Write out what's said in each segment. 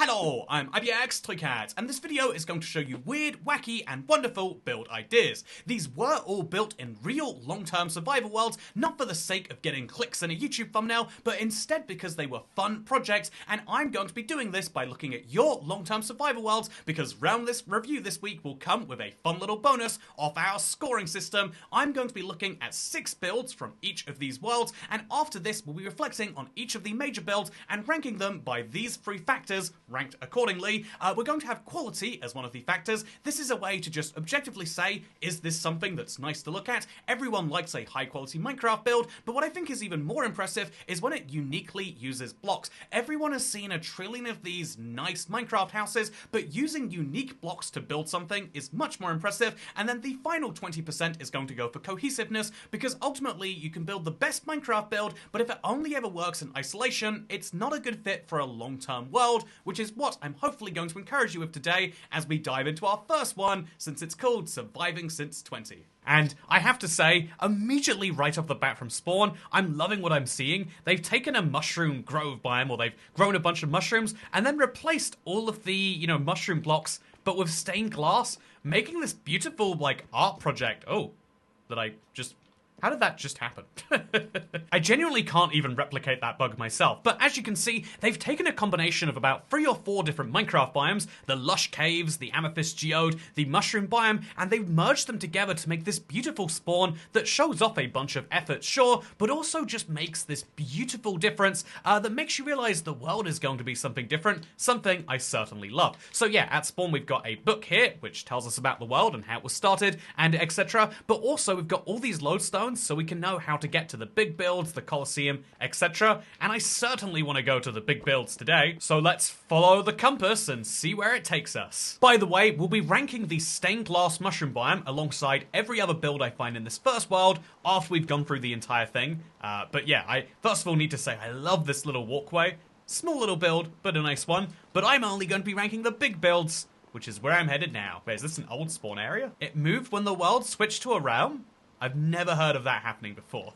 Hello, I'm IBX and this video is going to show you weird, wacky, and wonderful build ideas. These were all built in real long-term survival worlds, not for the sake of getting clicks in a YouTube thumbnail, but instead because they were fun projects, and I'm going to be doing this by looking at your long-term survival worlds, because round this review this week will come with a fun little bonus off our scoring system. I'm going to be looking at 6 builds from each of these worlds, and after this we'll be reflecting on each of the major builds and ranking them by these 3 factors, ranked accordingly. We're going to have quality as one of the factors. This is a way to just objectively say, is this something that's nice to look at? Everyone likes a high quality Minecraft build, but what I think is even more impressive is when it uniquely uses blocks. Everyone has seen a trillion of these nice Minecraft houses, but using unique blocks to build something is much more impressive. And then the final 20% is going to go for cohesiveness, because ultimately you can build the best Minecraft build, but if it only ever works in isolation, it's not a good fit for a long-term world, which is what I'm hopefully going to encourage you with today as we dive into our first one, since it's called Surviving Since 20. And I have to say, immediately right off the bat from spawn, I'm loving what I'm seeing. They've taken a mushroom grove biome, or they've grown a bunch of mushrooms, and then replaced all of the, mushroom blocks, but with stained glass, making this beautiful, art project. Oh, how did that just happen? I genuinely can't even replicate that bug myself, but as you can see, they've taken a combination of about 3 or 4 different Minecraft biomes, the lush caves, the amethyst geode, the mushroom biome, and they've merged them together to make this beautiful spawn that shows off a bunch of effort, sure, but also just makes this beautiful difference that makes you realize the world is going to be something different, something I certainly love. So yeah, at spawn we've got a book here, which tells us about the world and how it was started, and etc., but also we've got all these lodestones, so we can know how to get to the big builds, the Colosseum, etc. And I certainly want to go to the big builds today, so let's follow the compass and see where it takes us. By the way, we'll be ranking the stained glass mushroom biome alongside every other build I find in this first world after we've gone through the entire thing. But yeah, I first of all need to say I love this little walkway. Small little build, but a nice one. But I'm only going to be ranking the big builds, which is where I'm headed now. Wait, is this an old spawn area? It moved when the world switched to a realm? I've never heard of that happening before.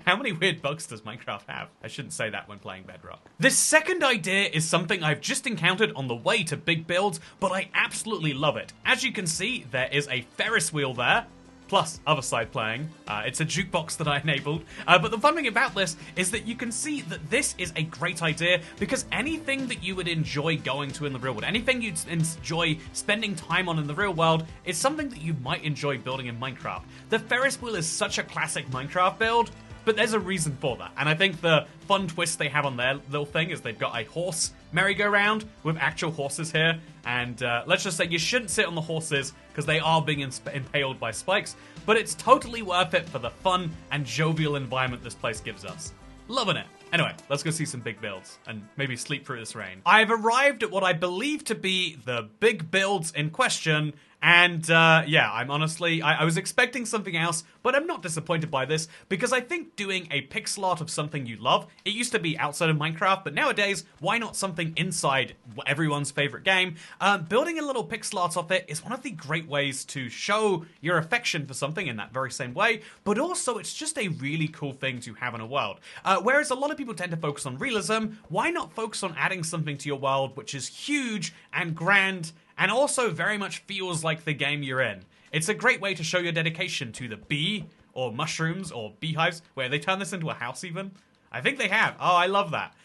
How many weird bugs does Minecraft have? I shouldn't say that when playing Bedrock. This second idea is something I've just encountered on the way to big builds, but I absolutely love it. As you can see, there is a Ferris wheel there, plus other side playing. It's a jukebox that I enabled. But the fun thing about this is that you can see that this is a great idea, because anything that you would enjoy going to in the real world, anything you'd enjoy spending time on in the real world, is something that you might enjoy building in Minecraft. The Ferris wheel is such a classic Minecraft build, but there's a reason for that. And I think the fun twist they have on their little thing is they've got a horse merry-go-round with actual horses here. And let's just say you shouldn't sit on the horses because they are being impaled by spikes. But it's totally worth it for the fun and jovial environment this place gives us. Loving it. Anyway, let's go see some big builds and maybe sleep through this rain. I've arrived at what I believe to be the big builds in question. And yeah, I'm honestly, I was expecting something else, but I'm not disappointed by this, because I think doing a pixel art of something you love, it used to be outside of Minecraft, but nowadays, why not something inside everyone's favorite game? Building a little pixel art of it is one of the great ways to show your affection for something in that very same way, but also it's just a really cool thing to have in a world. Whereas a lot of people tend to focus on realism, why not focus on adding something to your world which is huge and grand, and also very much feels like the game you're in. It's a great way to show your dedication to the bee, or mushrooms, or beehives. Where they turn this into a house even? I think they have. Oh, I love that.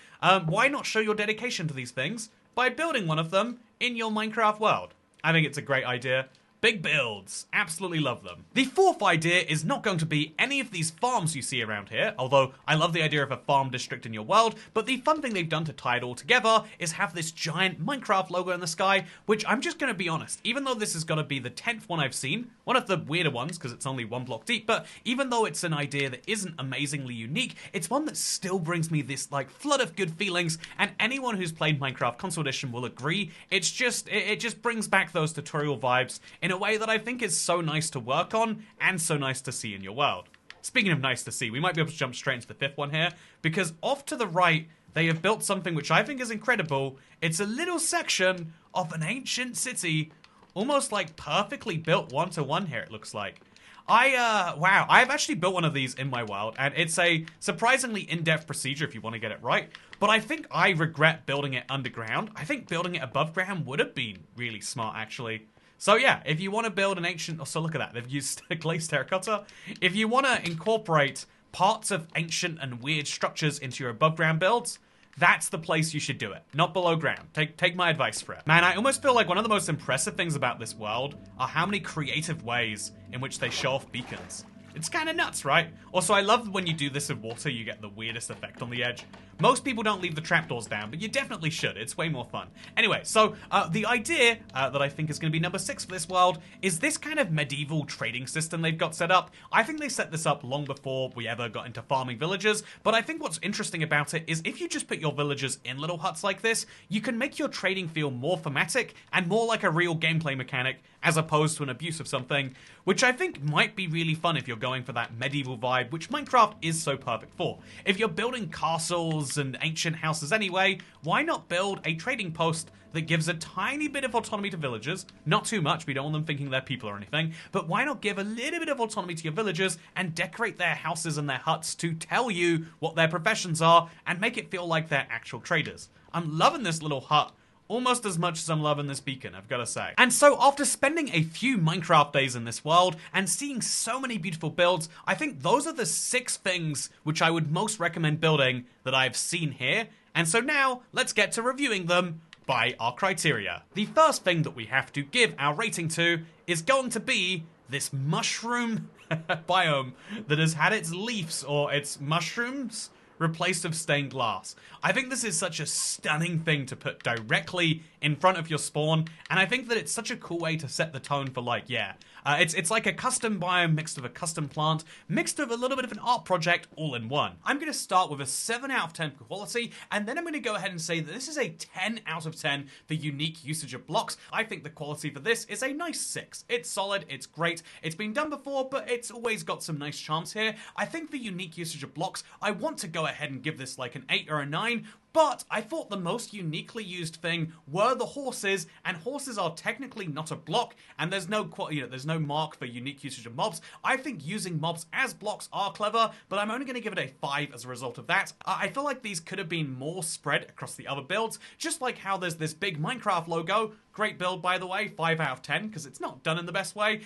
Why not show your dedication to these things by building one of them in your Minecraft world? I think it's a great idea. Big builds. Absolutely love them. The fourth idea is not going to be any of these farms you see around here, although I love the idea of a farm district in your world, but the fun thing they've done to tie it all together is have this giant Minecraft logo in the sky, which I'm just going to be honest, even though this is going to be the 10th one I've seen, one of the weirder ones because it's only 1 block deep, but even though it's an idea that isn't amazingly unique, it's one that still brings me this flood of good feelings, and anyone who's played Minecraft Console Edition will agree. It's just, it just brings back those tutorial vibes in a way that I think is so nice to work on and so nice to see in your world. Speaking of nice to see, we might be able to jump straight into the 5th one here, because off to the right, they have built something which I think is incredible. It's a little section of an ancient city, almost perfectly built 1-to-1 here, it looks like. Wow, I've actually built one of these in my world, and it's a surprisingly in-depth procedure if you want to get it right. but I think I regret building it underground. I think building it above ground would have been really smart, actually. So yeah, if you want to build an ancient... Oh, so look at that. They've used glazed terracotta. If you want to incorporate parts of ancient and weird structures into your above ground builds, that's the place you should do it, not below ground. Take my advice for it. Man, I almost feel like one of the most impressive things about this world are how many creative ways in which they show off beacons. It's kind of nuts, right? Also, I love when you do this with water, you get the weirdest effect on the edge. Most people don't leave the trapdoors down, but you definitely should. It's way more fun. Anyway, so the idea that I think is going to be number 6 for this world is this kind of medieval trading system they've got set up. I think they set this up long before we ever got into farming villagers, but I think what's interesting about it is if you just put your villagers in little huts like this, you can make your trading feel more thematic and more like a real gameplay mechanic as opposed to an abuse of something, which I think might be really fun if you're going for that medieval vibe, which Minecraft is so perfect for. If you're building castles and ancient houses anyway, why not build a trading post that gives a tiny bit of autonomy to villagers? Not too much, we don't want them thinking they're people or anything, but why not give a little bit of autonomy to your villagers and decorate their houses and their huts to tell you what their professions are and make it feel like they're actual traders. I'm loving this little hut almost as much as I'm loving this beacon, I've got to say. And so after spending a few Minecraft days in this world and seeing so many beautiful builds, I think those are the 6 things which I would most recommend building that I've seen here. And so now let's get to reviewing them by our criteria. The first thing that we have to give our rating to is going to be this mushroom biome that has had its leaves or its mushrooms replaced with stained glass. I think this is such a stunning thing to put directly in front of your spawn, and I think that it's such a cool way to set the tone for like, yeah, it's like a custom biome mixed with a custom plant, mixed with a little bit of an art project all in one. I'm going to start with a 7 out of 10 for quality, and then I'm going to go ahead and say that this is a 10 out of 10 for unique usage of blocks. I think the quality for this is a nice 6. It's solid, it's great, it's been done before, but it's always got some nice charms here. I think for unique usage of blocks, I want to go ahead and give this like an 8 or a 9, but I thought the most uniquely used thing were the horses, and horses are technically not a block, and there's no there's no mark for unique usage of mobs. I think using mobs as blocks are clever, but I'm only going to give it a 5 as a result of that. I feel like these could have been more spread across the other builds, just like how there's this big Minecraft logo. Great build, by the way, 5 out of 10, because it's not done in the best way.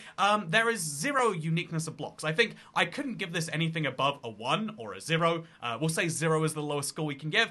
There is 0 uniqueness of blocks. I think I couldn't give this anything above a 1 or a 0. We'll say 0 is the lowest score we can give.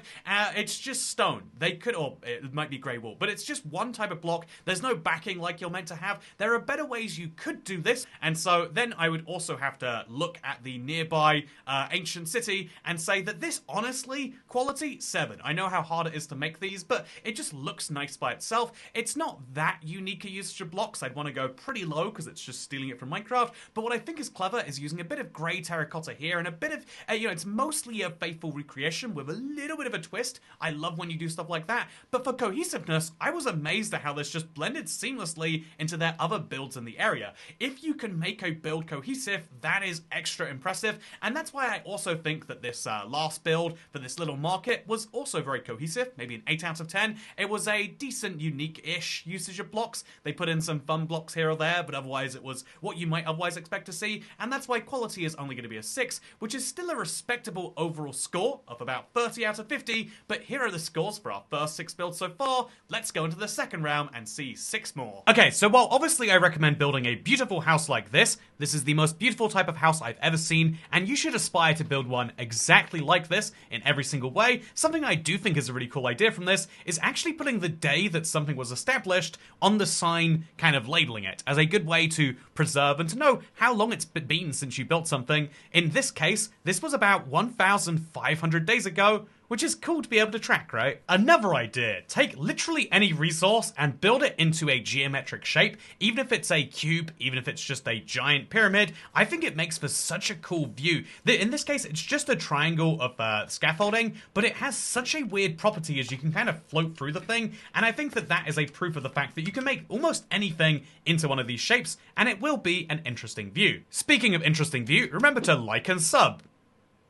It's just stone. They could, or it might be grey wool, but it's just one type of block. There's no backing like you're meant to have. There are better ways you could do this, and so then I would also have to look at the nearby ancient city and say that this, honestly, quality 7. I know how hard it is to make these, but it just looks nice by itself. It's not that unique a usage of blocks. I'd want to go pretty low because it's just stealing it from Minecraft, but what I think is clever is using a bit of grey terracotta here and a bit of, it's mostly a faithful recreation with a little bit of a twist. I love when you do stuff like that, but for cohesiveness, I was amazed at how this just blended seamlessly into their other builds in the area. If you can make a build cohesive, that is extra impressive, and that's why I also think that this last build for this little market was also very cohesive, maybe an 8 out of 10. It was a decent, unique-ish usage of blocks. They put in some fun blocks here or there, but otherwise it was what you might otherwise expect to see, and that's why quality is only going to be a 6, which is still a respectable overall score of about 30 out of 50, but here are the scores for our first 6 builds so far. Let's go into the second round and see 6 more. Okay, so while obviously I recommend building a beautiful house like this is the most beautiful type of house I've ever seen, and you should aspire to build one exactly like this in every single way. Something I do think is a really cool idea from this is actually putting the day that something was established on the sign, kind of labeling it as a good way to preserve and to know how long it's been since you built something. In this case, this was about 1,500 days ago, which is cool to be able to track, right? Another idea, take literally any resource and build it into a geometric shape, even if it's a cube, even if it's just a giant pyramid. I think it makes for such a cool view. In this case, it's just a triangle of scaffolding, but it has such a weird property as you can kind of float through the thing, and I think that that is a proof of the fact that you can make almost anything into one of these shapes, and it will be an interesting view. Speaking of interesting view, remember to like and sub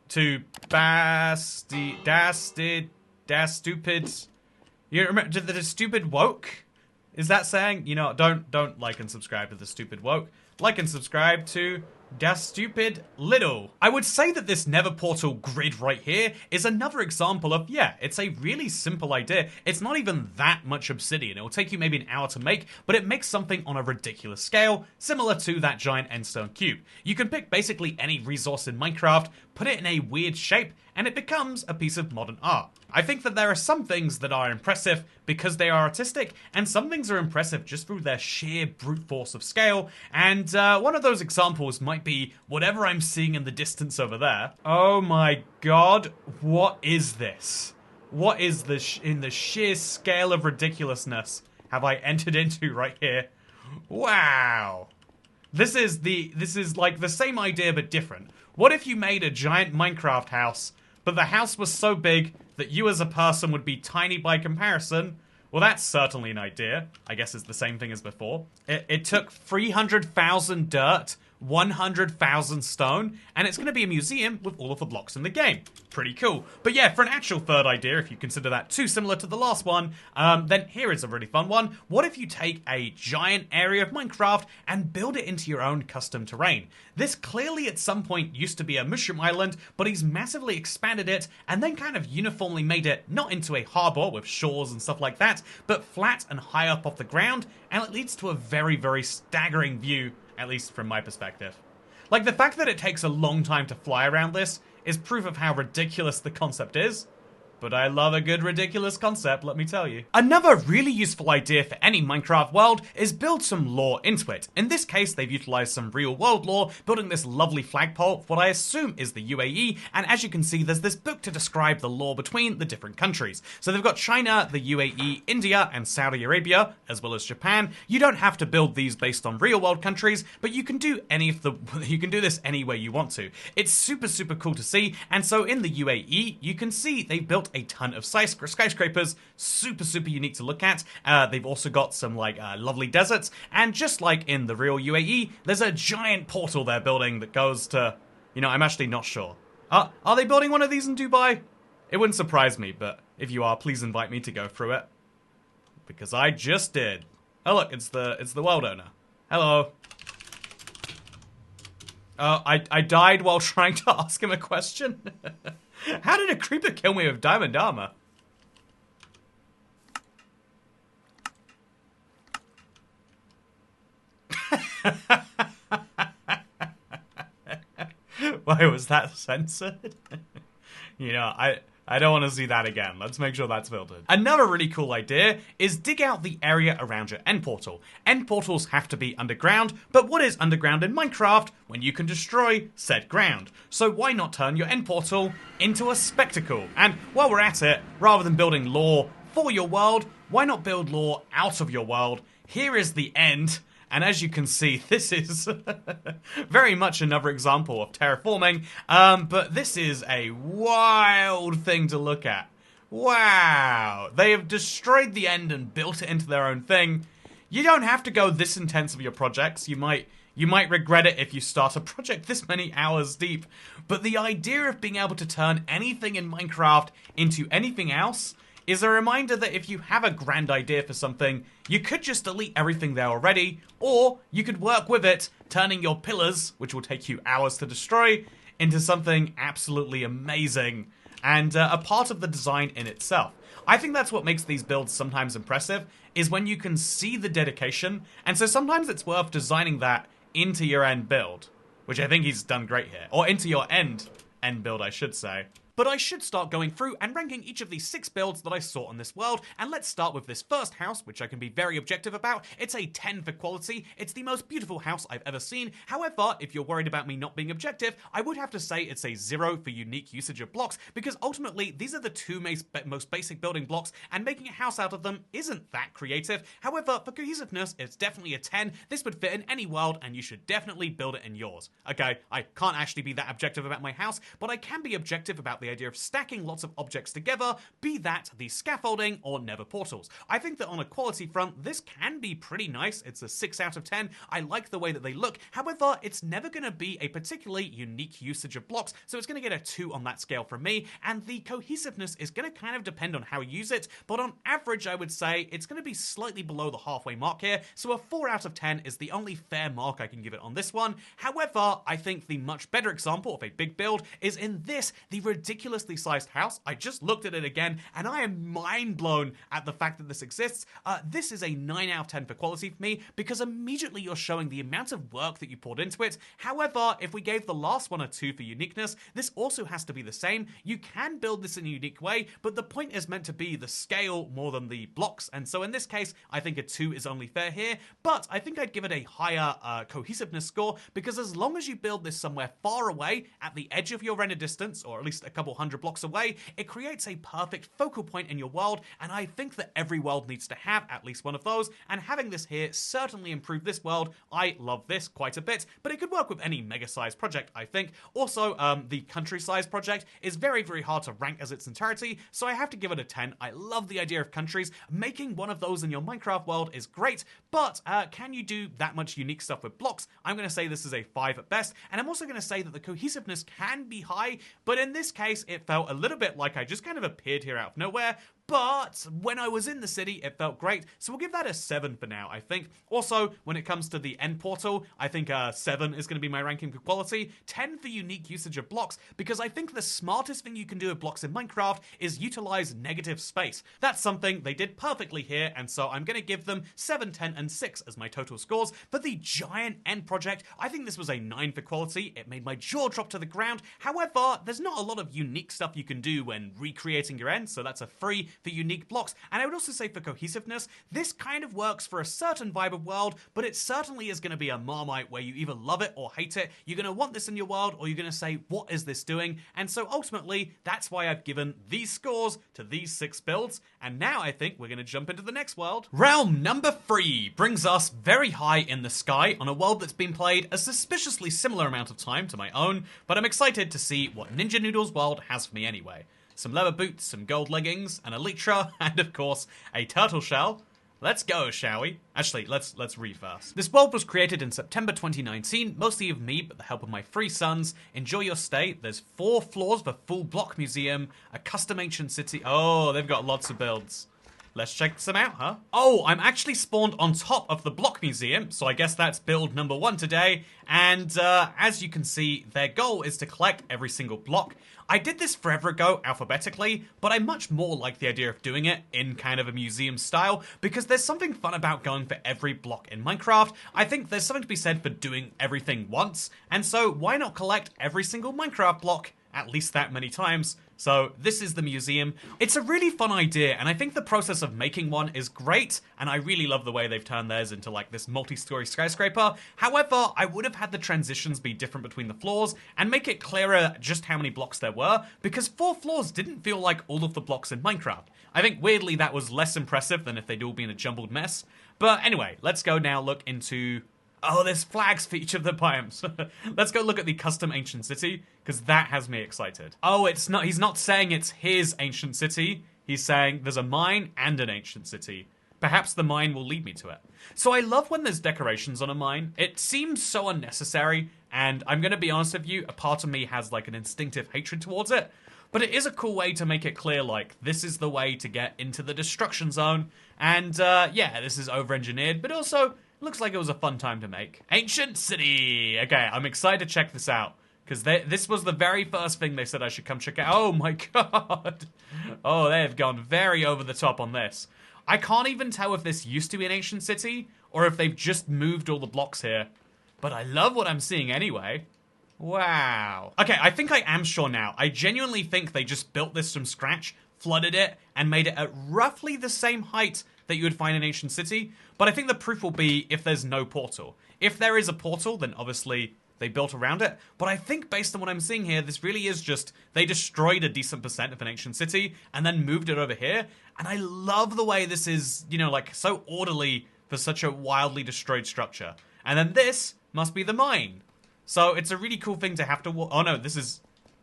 to stupid. You remember to the stupid woke? Is that saying? Don't like and subscribe to the stupid woke. like and subscribe to Das Stupid Little. I would say that this Nether portal grid right here is another example of, yeah, it's a really simple idea. It's not even that much obsidian. It will take you maybe an hour to make, but it makes something on a ridiculous scale, similar to that giant endstone cube. You can pick basically any resource in Minecraft, put it in a weird shape, and it becomes a piece of modern art. I think that there are some things that are impressive because they are artistic, and some things are impressive just through their sheer brute force of scale, and one of those examples might be whatever I'm seeing in the distance over there. Oh my god, what is this? What is this in the sheer scale of ridiculousness have I entered into right here? Wow. This is like the same idea but different. What if you made a giant Minecraft house, but the house was so big that you as a person would be tiny by comparison? Well, that's certainly an idea. I guess it's the same thing as before. It took 300,000 dirt, 100,000 stone, and it's going to be a museum with all of the blocks in the game. Pretty cool. But yeah, for an actual third idea, if you consider that too similar to the last one, then here is a really fun one. What if you take a giant area of Minecraft and build it into your own custom terrain? This clearly at some point used to be a mushroom island, but he's massively expanded it and then kind of uniformly made it not into a harbor with shores and stuff like that, but flat and high up off the ground, and it leads to a very, very staggering view, at least from my perspective. Like, the fact that it takes a long time to fly around this is proof of how ridiculous the concept is. But I love a good ridiculous concept, let me tell you. Another really useful idea for any Minecraft world is build some lore into it. In this case, they've utilized some real world lore, building this lovely flagpole for what I assume is the UAE, and as you can see, there's this book to describe the lore between the different countries. So they've got China, the UAE, India, and Saudi Arabia, as well as Japan. You don't have to build these based on real world countries, but you can do you can do this any way you want to. It's super, super cool to see, and so in the UAE, you can see they've built a ton of skyscrapers, super, super unique to look at. They've also got some lovely deserts, and just like in the real UAE, there's a giant portal they're building that goes to, I'm actually not sure. Are they building one of these in Dubai? It wouldn't surprise me, but if you are, please invite me to go through it. Because I just did. Oh look, it's the world owner. Hello. I died while trying to ask him a question. How did a creeper kill me with diamond armor? Why was that censored? I don't want to see that again. Let's make sure that's filtered. Another really cool idea is dig out the area around your end portal. End portals have to be underground, but what is underground in Minecraft when you can destroy said ground? So why not turn your end portal into a spectacle? And while we're at it, rather than building lore for your world, why not build lore out of your world? Here is the end. And as you can see, this is very much another example of terraforming, but this is a wild thing to look at. Wow, they have destroyed the end and built it into their own thing. You don't have to go this intense with your projects. You might regret it if you start a project this many hours deep, but the idea of being able to turn anything in Minecraft into anything else is a reminder that if you have a grand idea for something, you could just delete everything there already, or you could work with it, turning your pillars, which will take you hours to destroy, into something absolutely amazing, and a part of the design in itself. I think that's what makes these builds sometimes impressive, is when you can see the dedication, and so sometimes it's worth designing that into your end build, which I think he's done great here, or into your end build, I should say. But I should start going through and ranking each of these 6 builds that I saw on this world, and let's start with this first house, which I can be very objective about. It's a 10 for quality. It's the most beautiful house I've ever seen. However, if you're worried about me not being objective, I would have to say it's a 0 for unique usage of blocks, because ultimately, these are the 2 most basic building blocks, and making a house out of them isn't that creative. However, for cohesiveness, it's definitely a 10. This would fit in any world, and you should definitely build it in yours. Okay, I can't actually be that objective about my house, but I can be objective about the the idea of stacking lots of objects together, be that the scaffolding or nether portals. I think that on a quality front, this can be pretty nice. It's a 6 out of 10. I like the way that they look. However, it's never going to be a particularly unique usage of blocks, so it's going to get a 2 on that scale from me, and the cohesiveness is going to kind of depend on how you use it, but on average, I would say it's going to be slightly below the halfway mark here, so a 4 out of 10 is the only fair mark I can give it on this one. However, I think the much better example of a big build is in this, the ridiculously sized house. I just looked at it again, and I am mind blown at the fact that this exists. This is a 9 out of 10 for quality for me, because immediately you're showing the amount of work that you poured into it. However, if we gave the last one a 2 for uniqueness, this also has to be the same. You can build this in a unique way, but the point is meant to be the scale more than the blocks, and so in this case, I think a 2 is only fair here, but I think I'd give it a higher cohesiveness score, because as long as you build this somewhere far away, at the edge of your render distance, or at least a couple hundred blocks away, it creates a perfect focal point in your world, and I think that every world needs to have at least one of those, and having this here certainly improved this world. I love this quite a bit, but it could work with any mega-sized project, I think. Also, the country-sized project is very, very hard to rank as its entirety, so I have to give it a 10. I love the idea of countries. Making one of those in your Minecraft world is great, but can you do that much unique stuff with blocks? I'm going to say this is a 5 at best, and I'm also going to say that the cohesiveness can be high, but in this case, it felt a little bit like I just kind of appeared here out of nowhere. But when I was in the city, it felt great, so we'll give that a 7 for now, I think. Also, when it comes to the end portal, I think 7 is going to be my ranking for quality, 10 for unique usage of blocks, because I think the smartest thing you can do with blocks in Minecraft is utilize negative space. That's something they did perfectly here, and so I'm going to give them 7, 10, and 6 as my total scores. For the giant end project, I think this was a 9 for quality. It made my jaw drop to the ground. However, there's not a lot of unique stuff you can do when recreating your end, so that's a 3 for unique blocks. And I would also say for cohesiveness, this kind of works for a certain vibe of world, but it certainly is going to be a Marmite where you either love it or hate it. You're going to want this in your world, or you're going to say, what is this doing? And so ultimately, that's why I've given these scores to these 6 builds. And now I think we're going to jump into the next world. Realm number 3 brings us very high in the sky on a world that's been played a suspiciously similar amount of time to my own, but I'm excited to see what Ninja Noodle's world has for me anyway. Some leather boots, some gold leggings, an elytra, and of course, a turtle shell. Let's go, shall we? Actually, let's read first. This world was created in September 2019, mostly of me, but the help of my 3 sons. Enjoy your stay. There's 4 floors of a full block museum, a custom ancient city. Oh, they've got lots of builds. Let's check some out, huh? Oh, I'm actually spawned on top of the block museum, so I guess that's build number 1 today. And as you can see, their goal is to collect every single block. I did this forever ago, alphabetically, but I much more like the idea of doing it in kind of a museum style, because there's something fun about going for every block in Minecraft. I think there's something to be said for doing everything once, and so why not collect every single Minecraft block at least that many times? So this is the museum. It's a really fun idea, and I think the process of making one is great, and I really love the way they've turned theirs into like this multi-story skyscraper. However, I would have had the transitions be different between the floors and make it clearer just how many blocks there were, because 4 floors didn't feel like all of the blocks in Minecraft. I think weirdly that was less impressive than if they'd all been a jumbled mess. But anyway, let's go now look into... Oh, there's flags for each of the biomes. Let's go look at the custom ancient city, because that has me excited. Oh, he's not saying it's his ancient city. He's saying there's a mine and an ancient city. Perhaps the mine will lead me to it. So I love when there's decorations on a mine. It seems so unnecessary, and I'm going to be honest with you, a part of me has like an instinctive hatred towards it. But it is a cool way to make it clear, like, this is the way to get into the destruction zone. And yeah, this is over-engineered, but also... looks like it was a fun time to make. Ancient City! Okay, I'm excited to check this out, because this was the very first thing they said I should come check out. Oh my god! Oh, they have gone very over the top on this. I can't even tell if this used to be an ancient city, or if they've just moved all the blocks here. But I love what I'm seeing anyway. Wow. Okay, I think I am sure now. I genuinely think they just built this from scratch, flooded it, and made it at roughly the same height that you would find in Ancient City, but I think the proof will be if there's no portal. If there is a portal, then obviously they built around it, but I think based on what I'm seeing here, this really is just, they destroyed a decent percent of an Ancient City, and then moved it over here, and I love the way this is, you know, like, so orderly for such a wildly destroyed structure. And then this must be the mine. So it's a really cool thing to have to oh no, this is...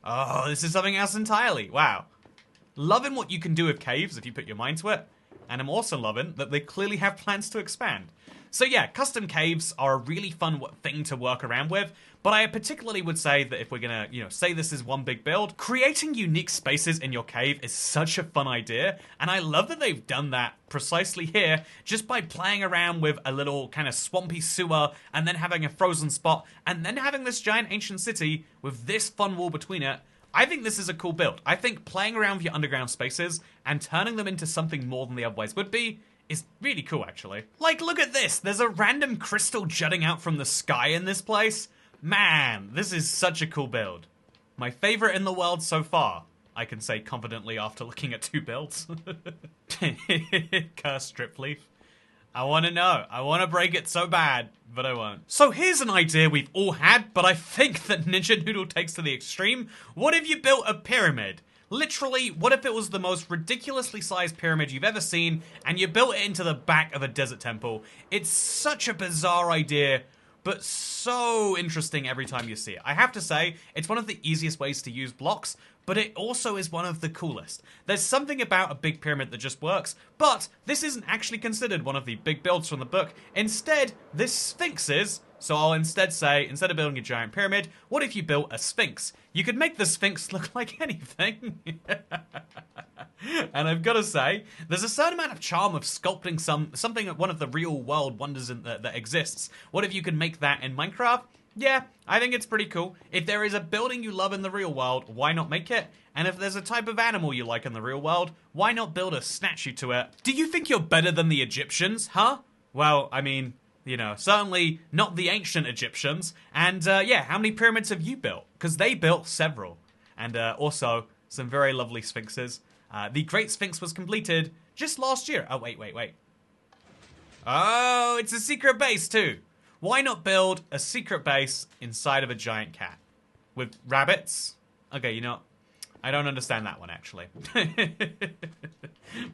Oh, this is something else entirely. Wow. Loving what you can do with caves if you put your mind to it. And I'm also loving that they clearly have plans to expand. So yeah, custom caves are a really fun thing to work around with, but I particularly would say that if we're gonna, say this is one big build, creating unique spaces in your cave is such a fun idea, and I love that they've done that precisely here, just by playing around with a little kind of swampy sewer, and then having a frozen spot, and then having this giant ancient city with this fun wall between it. I think this is a cool build. I think playing around with your underground spaces and turning them into something more than they otherwise would be is really cool, actually. Like, look at this. There's a random crystal jutting out from the sky in this place. Man, this is such a cool build. My favorite in the world so far, I can say confidently after looking at 2 builds. Cursed strip leaf. I want to know. I want to break it so bad, but I won't. So here's an idea we've all had, but I think that Ninja Noodle takes to the extreme. What if you built a pyramid? Literally, what if it was the most ridiculously sized pyramid you've ever seen, and you built it into the back of a desert temple? It's such a bizarre idea, but so interesting every time you see it. I have to say, it's one of the easiest ways to use blocks, but it also is one of the coolest. There's something about a big pyramid that just works, but this isn't actually considered one of the big builds from the book. Instead, this Sphinx is. So I'll instead say, instead of building a giant pyramid, what if you built a Sphinx? You could make the Sphinx look like anything. And I've got to say, there's a certain amount of charm of sculpting something, one of the real world wonders that exists. What if you could make that in Minecraft? Yeah, I think it's pretty cool. If there is a building you love in the real world, why not make it? And if there's a type of animal you like in the real world, why not build a statue to it? Do you think you're better than the Egyptians, huh? Well, I mean, certainly not the ancient Egyptians. And yeah, how many pyramids have you built? Because they built several. And also, some very lovely sphinxes. The Great Sphinx was completed just last year. Oh, wait. Oh, it's a secret base too. Why not build a secret base inside of a giant cat? With rabbits? Okay, I don't understand that one, actually.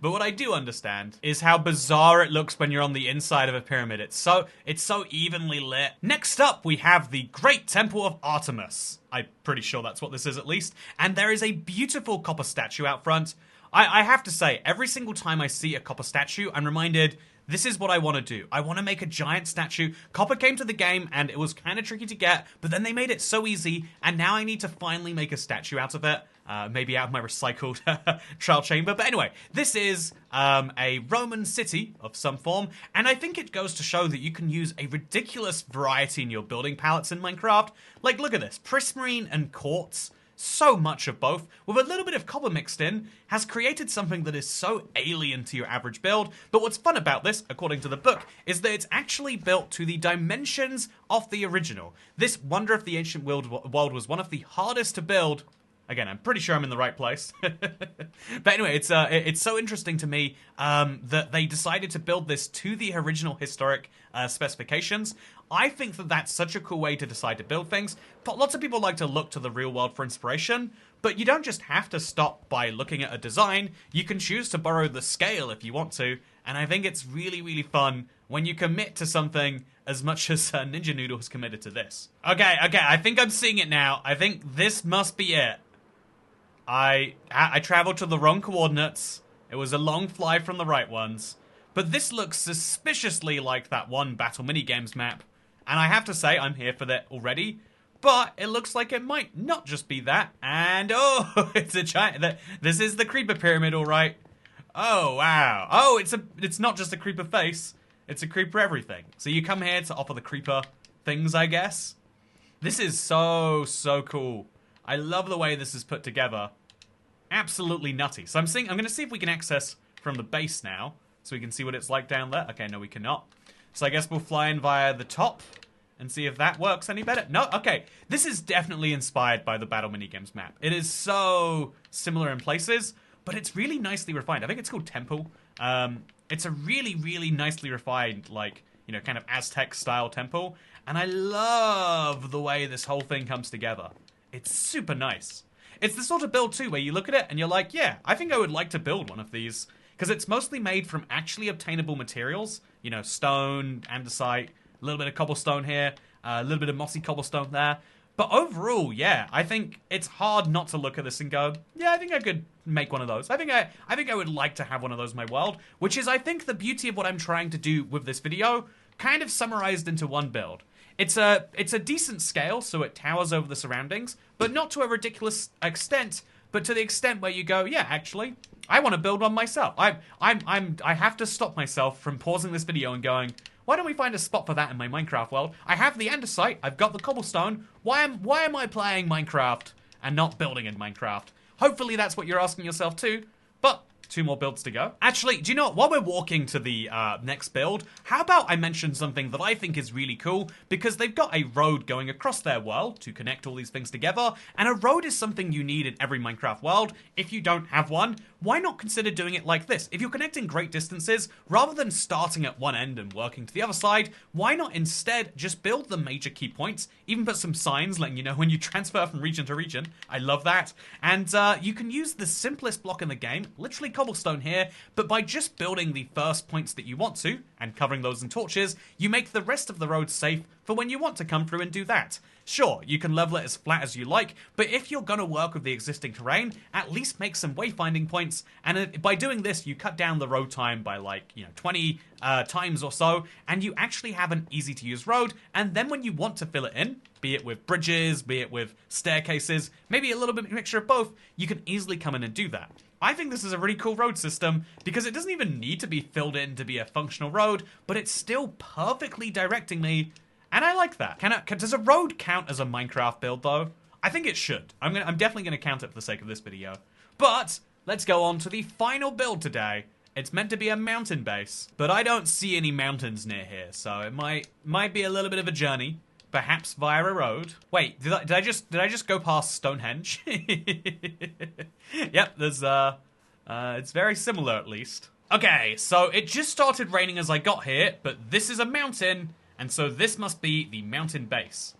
But what I do understand is how bizarre it looks when you're on the inside of a pyramid. It's so evenly lit. Next up, we have the Great Temple of Artemis. I'm pretty sure that's what this is, at least. And there is a beautiful copper statue out front. I have to say, every single time I see a copper statue, I'm reminded, this is what I want to do. I want to make a giant statue. Copper came to the game, and it was kind of tricky to get, but then they made it so easy, and now I need to finally make a statue out of it. Maybe out of my recycled trial chamber. But anyway, this is a Roman city of some form, and I think it goes to show that you can use a ridiculous variety in your building palettes in Minecraft. Like, look at this. Prismarine and quartz. So much of both, with a little bit of copper mixed in, has created something that is so alien to your average build. But what's fun about this, according to the book, is that it's actually built to the dimensions of the original. This Wonder of the Ancient World was one of the hardest to build. Again, I'm pretty sure I'm in the right place. But anyway, it's so interesting to me that they decided to build this to the original historic specifications. I think that that's such a cool way to decide to build things. But lots of people like to look to the real world for inspiration, but you don't just have to stop by looking at a design. You can choose to borrow the scale if you want to, and I think it's really, really fun when you commit to something as much as Ninja Noodle has committed to this. Okay, I think I'm seeing it now. I think this must be it. I traveled to the wrong coordinates. It was a long fly from the right ones. But this looks suspiciously like that one Battle Minigames map. And I have to say, I'm here for that already. But it looks like it might not just be that. And, oh, it's a giant... This is the creeper pyramid, all right. Oh, wow. Oh, it's not just a creeper face. It's a creeper everything. So you come here to offer the creeper things, I guess. This is so cool. I love the way this is put together. Absolutely nutty. So I'm going to see if we can access from the base now. So we can see what it's like down there. Okay, no, we cannot. So I guess we'll fly in via the top and see if that works any better. No, okay. This is definitely inspired by the Battle Minigames map. It is so similar in places, but it's really nicely refined. I think it's called Temple. It's a really, really nicely refined, like, kind of Aztec-style temple. And I love the way this whole thing comes together. It's super nice. It's the sort of build, too, where you look at it and you're like, yeah, I think I would like to build one of these. Because it's mostly made from actually obtainable materials. Stone, andesite, a little bit of cobblestone here, a little bit of mossy cobblestone there. But overall, yeah, I think it's hard not to look at this and go, yeah, I think I could make one of those. I think I would like to have one of those in my world, which is, I think, the beauty of what I'm trying to do with this video, kind of summarized into one build. It's a decent scale, so it towers over the surroundings, but not to a ridiculous extent, but to the extent where you go, yeah, actually, I want to build one myself. I have to stop myself from pausing this video and going, why don't we find a spot for that in my Minecraft world? I have the andesite, I've got the cobblestone. Why am I playing Minecraft and not building in Minecraft? Hopefully that's what you're asking yourself too, but 2 more builds to go. Actually, do you know what? While we're walking to the next build, how about I mention something that I think is really cool, because they've got a road going across their world to connect all these things together, and a road is something you need in every Minecraft world. If you don't have one, why not consider doing it like this? If you're connecting great distances, rather than starting at one end and working to the other side, why not instead just build the major key points, even put some signs letting you know when you transfer from region to region. I love that. And you can use the simplest block in the game, literally cobblestone here, but by just building the first points that you want to, and covering those in torches, you make the rest of the road safe for when you want to come through and do that. Sure, you can level it as flat as you like, but if you're gonna work with the existing terrain, at least make some wayfinding points, and by doing this, you cut down the road time by 20 times or so, and you actually have an easy to use road, and then when you want to fill it in, be it with bridges, be it with staircases, maybe a little bit mixture of both, you can easily come in and do that. I think this is a really cool road system because it doesn't even need to be filled in to be a functional road, but it's still perfectly directing me. And I like that. Does a road count as a Minecraft build, though? I think it should. I'm definitely going to count it for the sake of this video. But let's go on to the final build today. It's meant to be a mountain base, but I don't see any mountains near here, so it might be a little bit of a journey, perhaps via a road. Wait, did I just go past Stonehenge? Yep, there's it's very similar at least. Okay, so it just started raining as I got here, but this is a mountain. And so this must be the mountain base.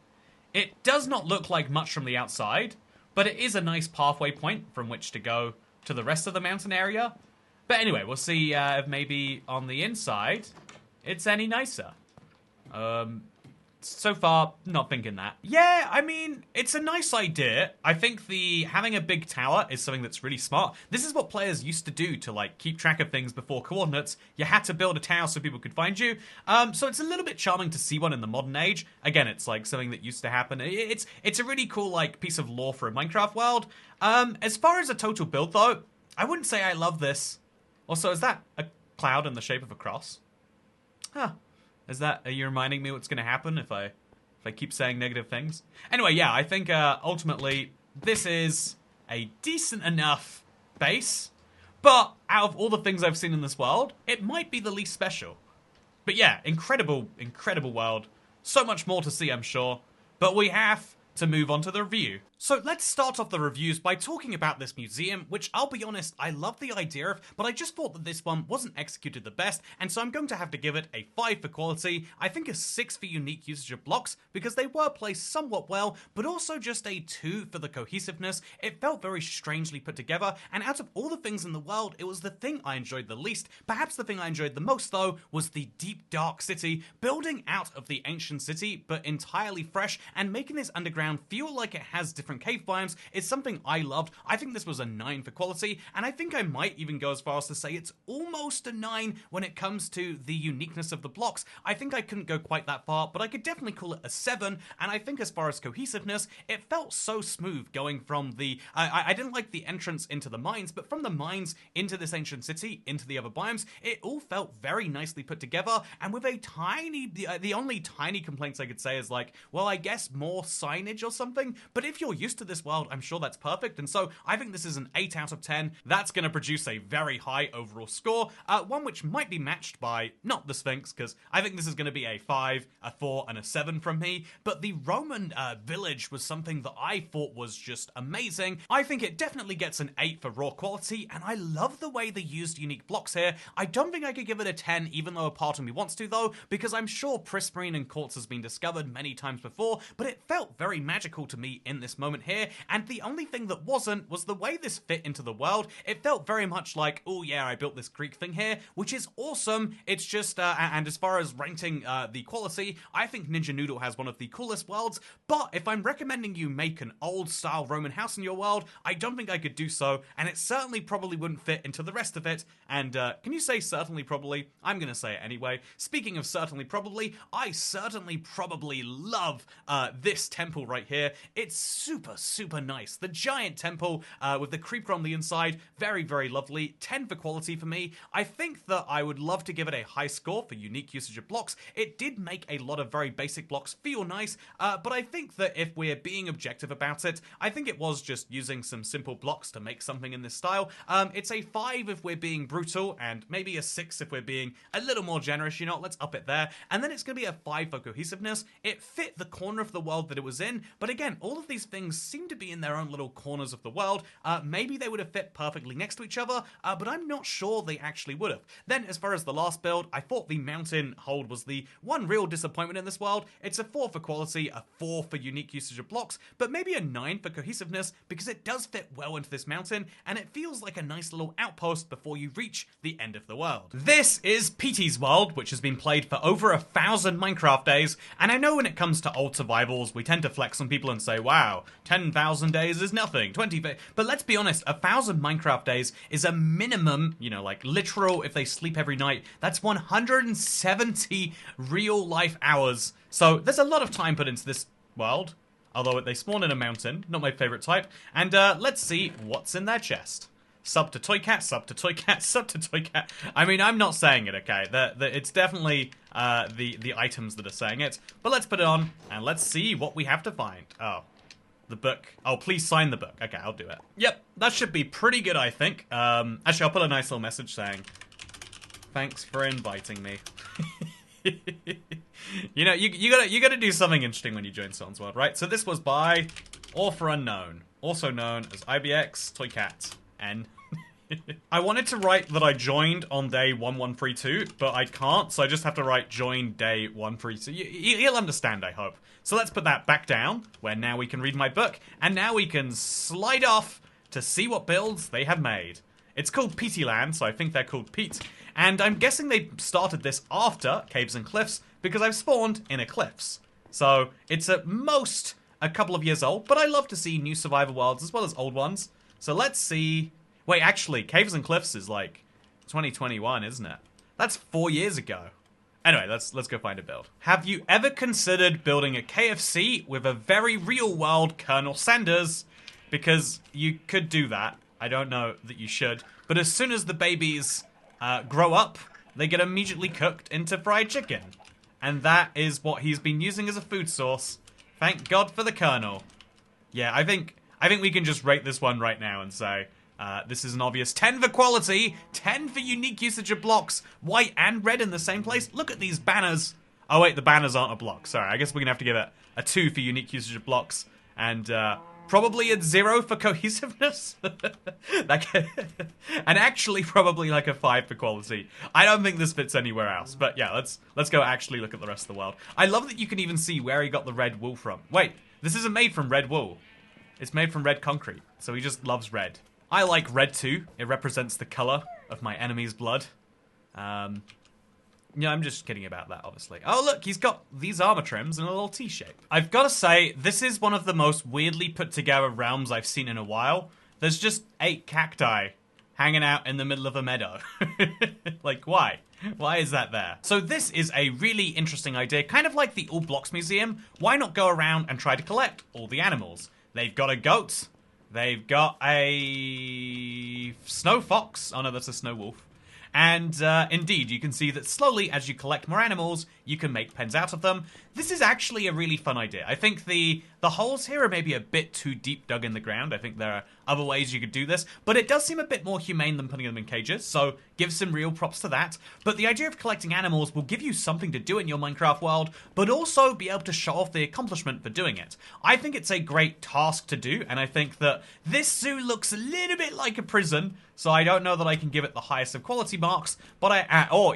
It does not look like much from the outside, but it is a nice pathway point from which to go to the rest of the mountain area. But anyway, we'll see if maybe on the inside it's any nicer. So far, not thinking that. Yeah, I mean, it's a nice idea. I think having a big tower is something that's really smart. This is what players used to do to keep track of things before coordinates. You had to build a tower so people could find you. So it's a little bit charming to see one in the modern age. Again, it's something that used to happen. It's a really cool piece of lore for a Minecraft world. As far as a total build though, I wouldn't say I love this. Also, is that a cloud in the shape of a cross? Huh. Are you reminding me what's going to happen if I keep saying negative things? Anyway, yeah, I think ultimately this is a decent enough base, but out of all the things I've seen in this world, it might be the least special. But yeah, incredible, incredible world. So much more to see, I'm sure. But we have to move on to the review. So let's start off the reviews by talking about this museum, which I'll be honest, I love the idea of, but I just thought that this one wasn't executed the best, and so I'm going to have to give it a 5 for quality, I think a 6 for unique usage of blocks, because they were placed somewhat well, but also just a 2 for the cohesiveness. It felt very strangely put together, and out of all the things in the world, it was the thing I enjoyed the least. Perhaps the thing I enjoyed the most, though, was the deep, dark city, building out of the ancient city, but entirely fresh, and making this underground feel like it has different cave biomes is something I loved. I think this was a 9 for quality, and I think I might even go as far as to say it's almost a 9 when it comes to the uniqueness of the blocks. I think I couldn't go quite that far, but I could definitely call it a 7, and I think as far as cohesiveness, it felt so smooth going from the... I didn't like the entrance into the mines, but from the mines into this ancient city, into the other biomes, it all felt very nicely put together, and with a tiny... The only tiny complaints I could say is well, I guess more signage or something, but if you're used to this world, I'm sure that's perfect, and so I think this is an 8 out of 10. That's going to produce a very high overall score, one which might be matched by, not the Sphinx, because I think this is going to be a 5, a 4, and a 7 from me, but the Roman village was something that I thought was just amazing. I think it definitely gets an 8 for raw quality, and I love the way they used unique blocks here. I don't think I could give it a 10, even though a part of me wants to, though, because I'm sure prismarine and quartz has been discovered many times before, but it felt very magical to me in this moment here, and the only thing that wasn't was the way this fit into the world. It felt very much like, oh yeah, I built this Greek thing here, which is awesome. It's just, and as far as rating the quality, I think Ninja Noodle has one of the coolest worlds, but if I'm recommending you make an old-style Roman house in your world, I don't think I could do so, and it certainly probably wouldn't fit into the rest of it. And can you say certainly probably? I'm gonna say it anyway. Speaking of certainly probably, I certainly probably love this temple right here. It's super, super nice. The giant temple with the creeper on the inside, very, very lovely. 10 for quality for me. I think that I would love to give it a high score for unique usage of blocks. It did make a lot of very basic blocks feel nice, but I think that if we're being objective about it, I think it was just using some simple blocks to make something in this style. It's a 5 if we're being brutal, and maybe a 6 if we're being a little more generous, you know, let's up it there. And then it's going to be a 5 for cohesiveness. It fit the corner of the world that it was in, but again, all of these things seem to be in their own little corners of the world. Maybe they would have fit perfectly next to each other, but I'm not sure they actually would have. Then, as far as the last build, I thought the mountain hold was the one real disappointment in this world. It's a 4 for quality, a 4 for unique usage of blocks, but maybe a 9 for cohesiveness, because it does fit well into this mountain, and it feels like a nice little outpost before you reach the end of the world. This is Petey's world, which has been played for over 1,000 Minecraft days, and I know when it comes to old survivals, we tend to flex on people and say, wow, 10,000 days is nothing, 20, but let's be honest, 1,000 Minecraft days is a minimum, you know, like literal, if they sleep every night, that's 170 real life hours. So there's a lot of time put into this world, although they spawn in a mountain, not my favorite type, and let's see what's in their chest. Sub to Toy Cat, sub to Toy Cat, sub to Toy Cat. I mean, I'm not saying it, okay? It's definitely the items that are saying it. But let's put it on, and let's see what we have to find. Oh, the book. Oh, please sign the book. Okay, I'll do it. Yep, that should be pretty good, I think. Actually, I'll put a nice little message saying, thanks for inviting me. You know, you gotta do something interesting when you join someone's world, right? So this was by Author Unknown, also known as IBX Toy Cat N. I wanted to write that I joined on day 1132, but I can't, so I just have to write join day 132. You'll understand, I hope. So let's put that back down, where now we can read my book, and now we can slide off to see what builds they have made. It's called Peatyland, so I think they're called Pete, and I'm guessing they started this after Caves and Cliffs, because I've spawned in a cliffs. So it's at most a couple of years old, but I love to see new survival worlds as well as old ones. So let's see. Wait, actually, Caves and Cliffs is like 2021, isn't it? That's 4 years ago. Anyway, let's go find a build. Have you ever considered building a KFC with a very real world Colonel Sanders? Because you could do that. I don't know that you should. But as soon as the babies grow up, they get immediately cooked into fried chicken. And that is what he's been using as a food source. Thank God for the Colonel. Yeah, I think we can just rate this one right now and say, this is an obvious 10 for quality, 10 for unique usage of blocks, white and red in the same place. Look at these banners. Oh wait, the banners aren't a block. Sorry, I guess we're gonna have to give it a 2 for unique usage of blocks, and probably a 0 for cohesiveness. And actually probably like a 5 for quality. I don't think this fits anywhere else, but yeah, let's go actually look at the rest of the world. I love that you can even see where he got the red wool from. Wait, this isn't made from red wool. It's made from red concrete, so he just loves red. I like red too. It represents the color of my enemy's blood. Yeah, I'm just kidding about that, obviously. Oh, look, he's got these armor trims in a little T-shape. I've got to say, this is one of the most weirdly put together realms I've seen in a while. There's just 8 cacti hanging out in the middle of a meadow. Like, why? Why is that there? So this is a really interesting idea, kind of like the All Blocks Museum. Why not go around and try to collect all the animals? They've got a goat. They've got a snow fox. Oh no, that's a snow wolf. And indeed, you can see that slowly, as you collect more animals, you can make pens out of them. This is actually a really fun idea. I think the holes here are maybe a bit too deep dug in the ground. I think there are other ways you could do this, but it does seem a bit more humane than putting them in cages, so give some real props to that. But the idea of collecting animals will give you something to do in your Minecraft world, but also be able to show off the accomplishment for doing it. I think it's a great task to do, and I think that this zoo looks a little bit like a prison, so I don't know that I can give it the highest of quality marks, but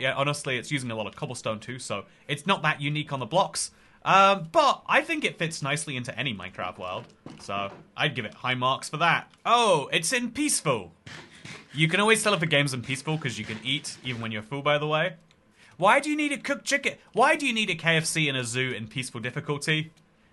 yeah, honestly, it's using a lot of cobblestone too, so it's not that unique on the blocks. But I think it fits nicely into any Minecraft world. So I'd give it high marks for that. Oh, it's in peaceful. You can always tell if a game's in peaceful because you can eat even when you're full, by the way. Why do you need a cooked chicken? Why do you need a KFC in a zoo in peaceful difficulty?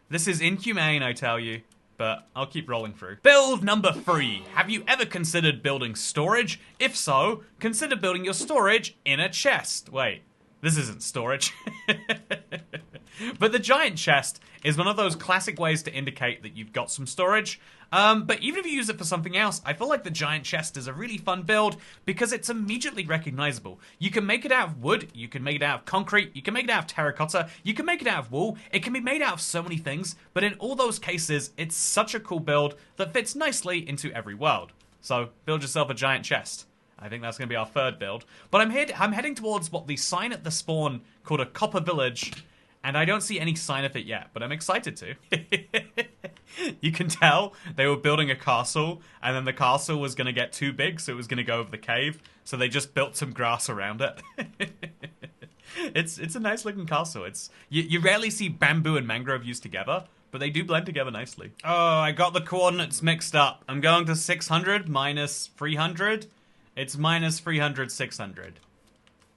This is inhumane, I tell you. But I'll keep rolling through. Build number 3. Have you ever considered building storage? If so, consider building your storage in a chest. Wait, this isn't storage. But the giant chest is one of those classic ways to indicate that you've got some storage. But even if you use it for something else, I feel like the giant chest is a really fun build because it's immediately recognizable. You can make it out of wood, you can make it out of concrete, you can make it out of terracotta, you can make it out of wool, it can be made out of so many things, but in all those cases, it's such a cool build that fits nicely into every world. So, build yourself a giant chest. I think that's going to be our third build. But I'm heading towards what the sign at the spawn called a copper village, and I don't see any sign of it yet, but I'm excited to. You can tell they were building a castle, and then the castle was going to get too big, so it was going to go over the cave, so they just built some grass around it. It's a nice looking castle. You rarely see bamboo and mangrove used together, but they do blend together nicely. Oh, I got the coordinates mixed up. I'm going to 600 minus 300. It's minus 300, 600.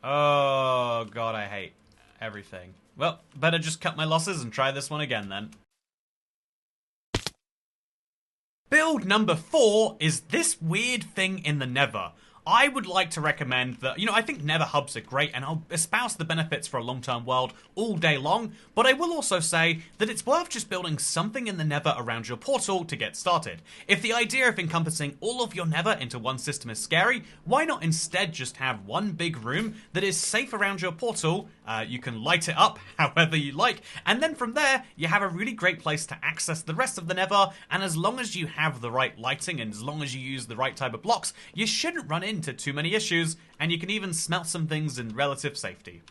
Oh, God, I hate everything. Well, better just cut my losses and try this one again then. Build number 4 is this weird thing in the Nether. I would like to recommend that, I think Nether hubs are great and I'll espouse the benefits for a long-term world all day long, but I will also say that it's worth just building something in the Nether around your portal to get started. If the idea of encompassing all of your Nether into one system is scary, why not instead just have one big room that is safe around your portal? You can light it up however you like, and then from there, you have a really great place to access the rest of the Nether, and as long as you have the right lighting and as long as you use the right type of blocks, you shouldn't run into too many issues, and you can even smelt some things in relative safety.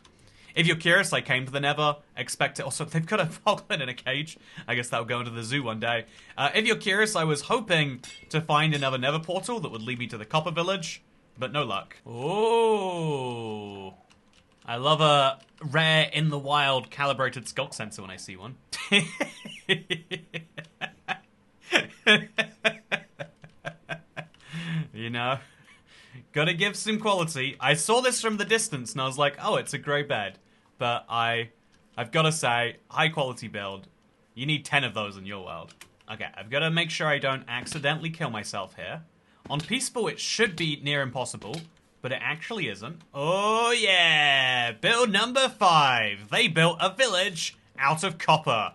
If you're curious, I came to the Nether, expect it. Also, they've got a foglin in a cage. I guess that'll go into the zoo one day. If you're curious, I was hoping to find another Nether portal that would lead me to the Copper Village, but no luck. Oh, I love a rare in the wild calibrated skulk sensor when I see one. Gotta give some quality. I saw this from the distance and I was like, oh, it's a grey bed. But I've gotta say, high quality build. You need 10 of those in your world. Okay, I've gotta make sure I don't accidentally kill myself here. On peaceful, it should be near impossible, but it actually isn't. Oh yeah, build number 5. They built a village out of copper.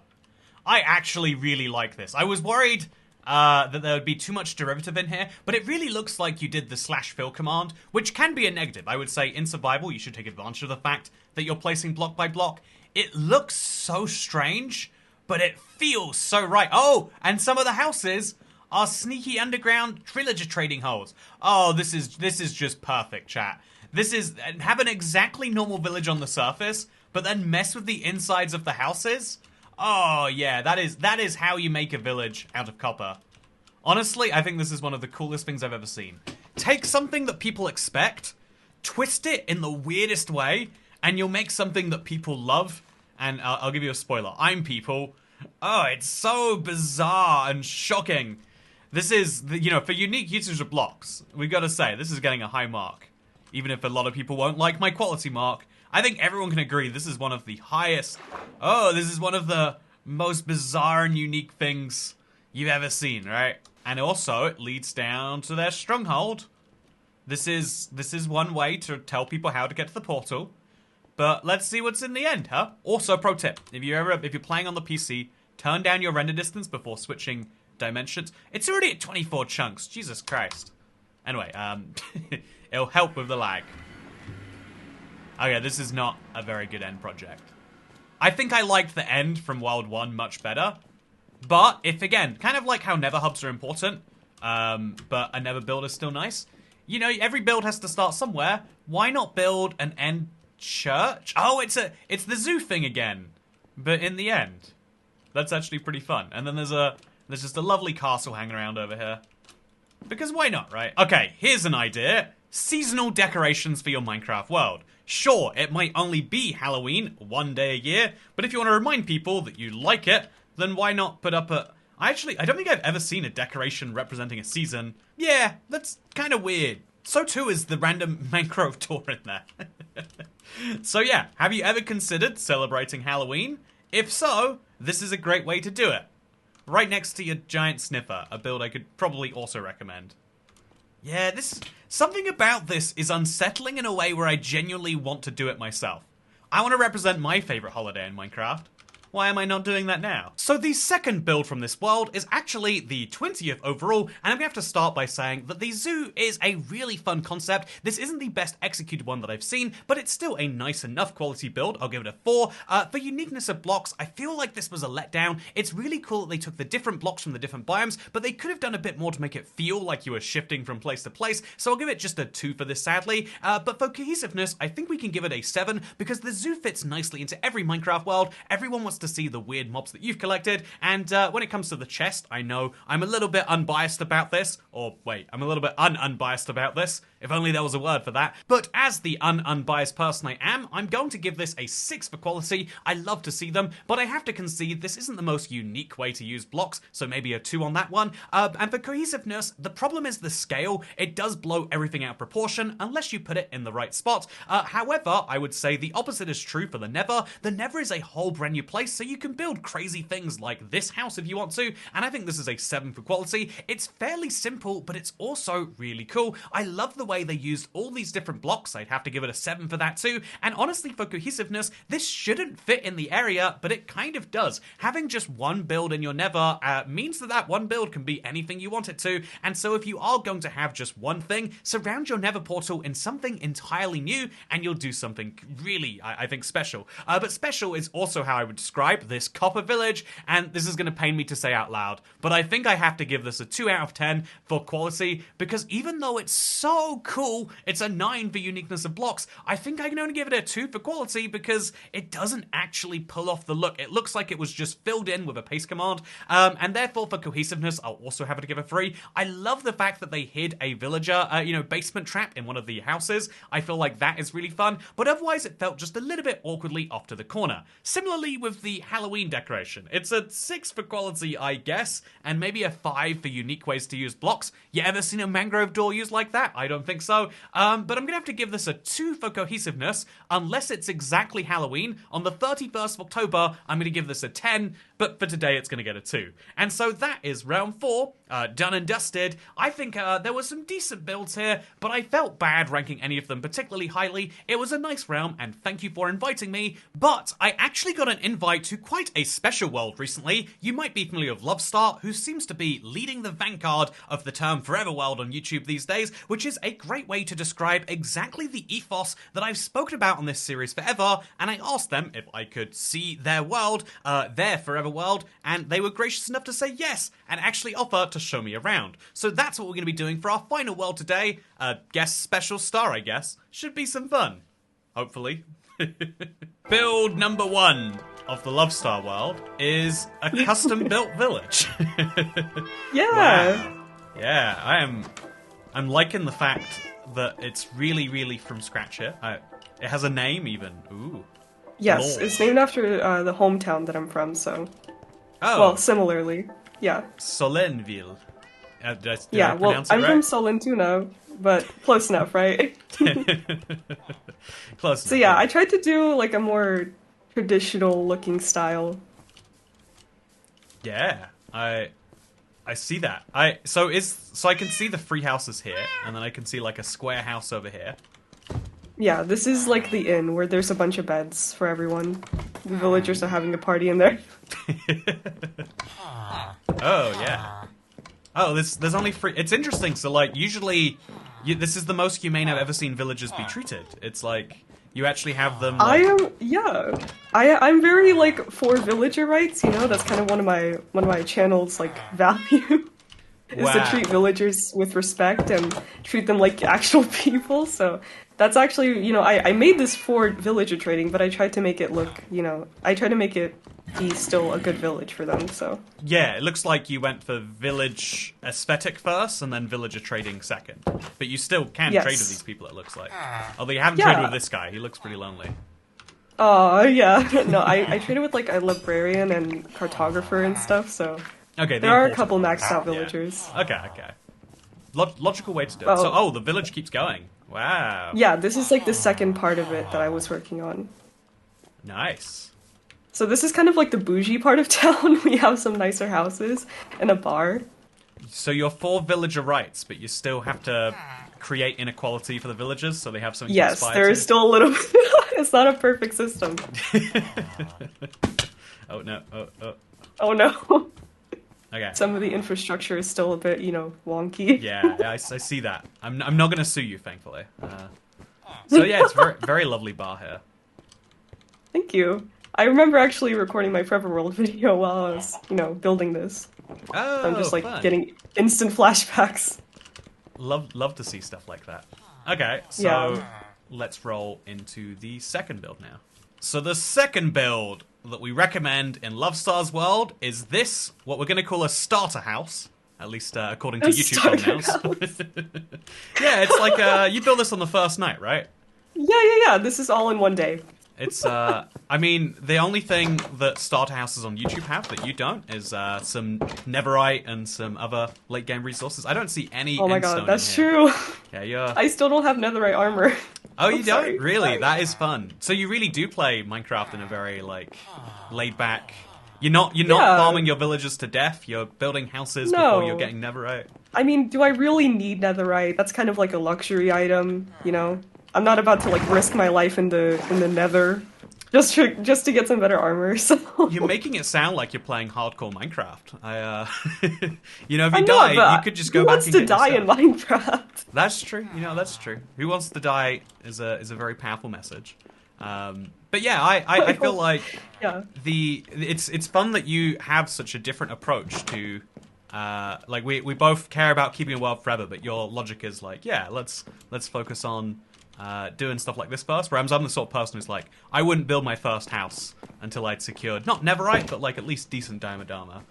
I actually really like this. I was worried that there would be too much derivative in here, but it really looks like you did the /fill command, which can be a negative. I would say in survival, you should take advantage of the fact that you're placing block by block. It looks so strange, but it feels so right. Oh, and some of the houses are sneaky underground villager trading holes. Oh, this is just perfect, chat. This is, have an exactly normal village on the surface, but then mess with the insides of the houses. Oh yeah, that is how you make a village out of copper. Honestly, I think this is one of the coolest things I've ever seen. Take something that people expect, twist it in the weirdest way, and you'll make something that people love. And I'll give you a spoiler. I'm people. Oh, it's so bizarre and shocking. This is, for unique usage of blocks, we gotta say, this is getting a high mark. Even if a lot of people won't like my quality mark, I think everyone can agree this is one of the highest. Oh, this is one of the most bizarre and unique things you've ever seen, right? And also, it leads down to their stronghold. This is one way to tell people how to get to the portal. But let's see what's in the end, huh? Also, pro tip: if you're playing on the PC, turn down your render distance before switching dimensions. It's already at 24 chunks. Jesus Christ. Anyway, it'll help with the lag. Okay, this is not a very good end project. I think I liked the end from World 1 much better. But if, again, kind of like how Nether hubs are important, but a Nether build is still nice. Every build has to start somewhere. Why not build an end church? Oh, it's the zoo thing again. But in the end. That's actually pretty fun. And then there's just a lovely castle hanging around over here. Because why not, right? Okay, here's an idea. seasonal decorations for your Minecraft world. Sure, it might only be Halloween one day a year, but if you want to remind people that you like it, then why not put up a... I don't think I've ever seen a decoration representing a season. Yeah, that's kind of weird. So too is the random mangrove door in there. So yeah, have you ever considered celebrating Halloween? If so, this is a great way to do it. Right next to your giant sniffer, a build I could probably also recommend. Yeah, something about this is unsettling in a way where I genuinely want to do it myself. I want to represent my favorite holiday in Minecraft. Why am I not doing that now? So the second build from this world is actually the 20th overall, and I'm gonna have to start by saying that the zoo is a really fun concept. This isn't the best executed one that I've seen, but it's still a nice enough quality build. I'll give it a 4. For uniqueness of blocks, I feel like this was a letdown. It's really cool that they took the different blocks from the different biomes, but they could have done a bit more to make it feel like you were shifting from place to place, so I'll give it just a 2 for this, sadly. But for cohesiveness, I think we can give it a 7, because the zoo fits nicely into every Minecraft world. Everyone wants to see the weird mobs that you've collected, and when it comes to the chest, I know I'm a little bit unbiased about this, or wait, I'm a little bit unbiased about this, if only there was a word for that, but as the unbiased person I am, I'm going to give this a 6 for quality. I love to see them, but I have to concede this isn't the most unique way to use blocks, so maybe a 2 on that one. And for cohesiveness, the problem is the scale. It does blow everything out of proportion, unless you put it in the right spot. However, I would say the opposite is true for the Nether. The Nether is a whole brand new place, so you can build crazy things like this house if you want to, and I think this is a 7 for quality. It's fairly simple, but it's also really cool. I love the way they used all these different blocks. I'd have to give it a 7 for that too, and honestly, for cohesiveness, this shouldn't fit in the area, but it kind of does. Having just one build in your Nether means that one build can be anything you want it to, and so if you are going to have just one thing, surround your Nether portal in something entirely new, and you'll do something really, I think, special. But special is also how I would describe this copper village, and this is going to pain me to say out loud, but I think I have to give this a 2 out of 10 for quality, because even though it's so cool, it's a 9 for uniqueness of blocks, I think I can only give it a 2 for quality because it doesn't actually pull off the look. It looks like it was just filled in with a paste command, and therefore for cohesiveness, I'll also have to give a 3. I love the fact that they hid a villager, basement trap in one of the houses. I feel like that is really fun, but otherwise it felt just a little bit awkwardly off to the corner. Similarly with the Halloween decoration, it's a 6 for quality, I guess, and maybe a 5 for unique ways to use blocks. You ever seen a mangrove door used like that? I don't think so. But I'm gonna have to give this a 2 for cohesiveness, unless it's exactly Halloween. On the 31st of October, I'm gonna give this a 10, but for today it's gonna get a 2. And so that is round 4, done and dusted. I think there were some decent builds here, but I felt bad ranking any of them particularly highly. It was a nice realm, and thank you for inviting me, but I actually got an invite to quite a special world recently. You might be familiar with LuvStar, who seems to be leading the vanguard of the term Forever World on YouTube these days, which is a great way to describe exactly the ethos that I've spoken about on this series forever, and I asked them if I could see their world, their Forever World, and they were gracious enough to say yes, and actually offer to show me around. So that's what we're going to be doing for our final world today. Guest special star, I guess. Should be some fun. Hopefully. Build number 1 of the LuvStar world is a custom-built village. Yeah. Wow. Yeah, I'm liking the fact that it's really, really from scratch here. It has a name even. Ooh. Yes, Lord. it's named after the hometown that I'm from, so... Oh. Well, similarly. Yeah. Solenville. Did I I'm pronounce it right? from Solentuna, but close enough, right? Close enough. So yeah, I tried to do like a more traditional looking style. Yeah, I see that. So I can see the free houses here, and then I can see like a square house over here. Yeah, this is like the inn where there's a bunch of beds for everyone. The villagers are having a party in there. Oh yeah. Oh, there's only 3. It's interesting. So like usually, this is the most humane I've ever seen villagers be treated. It's like you actually have them. Like... I'm very like for villager rights. You know, that's kind of one of my channel's like value. Is to treat villagers with respect and treat them like actual people. So That's actually, I made this for villager trading, but I tried to make it look, I tried to make it be still a good village for them, so. Yeah, it looks like you went for village aesthetic first and then villager trading second. But you still can trade with these people, it looks like. Although you haven't traded with this guy, he looks pretty lonely. Oh, yeah. No, I traded with, like, a librarian and cartographer and stuff, so. Okay, there are a couple maxed out villagers. Yeah. Okay. Logical way to do it. So, the village keeps going. Wow. Yeah, this is, like, the second part of it that I was working on. Nice. So this is kind of like the bougie part of town. We have some nicer houses and a bar. So you're for villager rights, but you still have to create inequality for the villagers, so they have something to aspire to? Yes, there is still a little bit. It's not a perfect system. Oh, no. Oh, no. Okay. Some of the infrastructure is still a bit, wonky. Yeah, I see that. I'm not going to sue you, thankfully. So yeah, it's very, very lovely bar here. Thank you. I remember actually recording my Forever World video while I was, building this. Oh, I'm just, like, fun. getting instant flashbacks. Love to see stuff like that. Okay, so let's roll into the second build now. So the second build that we recommend in LuvStar's world is this, what we're going to call a starter house. At least according to YouTube thumbnails. Yeah, it's like, you build this on the first night, right? Yeah. This is all in one day. It's, I mean, the only thing that starter houses on YouTube have that you don't is some netherite and some other late game resources. I don't see any. Oh my god, that's true. Yeah, I still don't have netherite armor. Oh, you don't? Really? That is fun. So you really do play Minecraft in a very, like, laid back. You're not farming your villagers to death. You're building houses before you're getting netherite. I mean, do I really need netherite? That's kind of like a luxury item, I'm not about to, like, risk my life in the nether just to get some better armor. So you're making it sound like you're playing hardcore Minecraft. If you die, you could just go back and get Who wants to die in Minecraft? That's true. That's true. Who wants to die is a very powerful message. But yeah, I feel like it's fun that you have such a different approach to. Like we both care about keeping a world forever, but your logic is like, let's focus on doing stuff like this first. Whereas I'm the sort of person who's like, I wouldn't build my first house until I'd secured not netherite, but like at least decent diamond armor.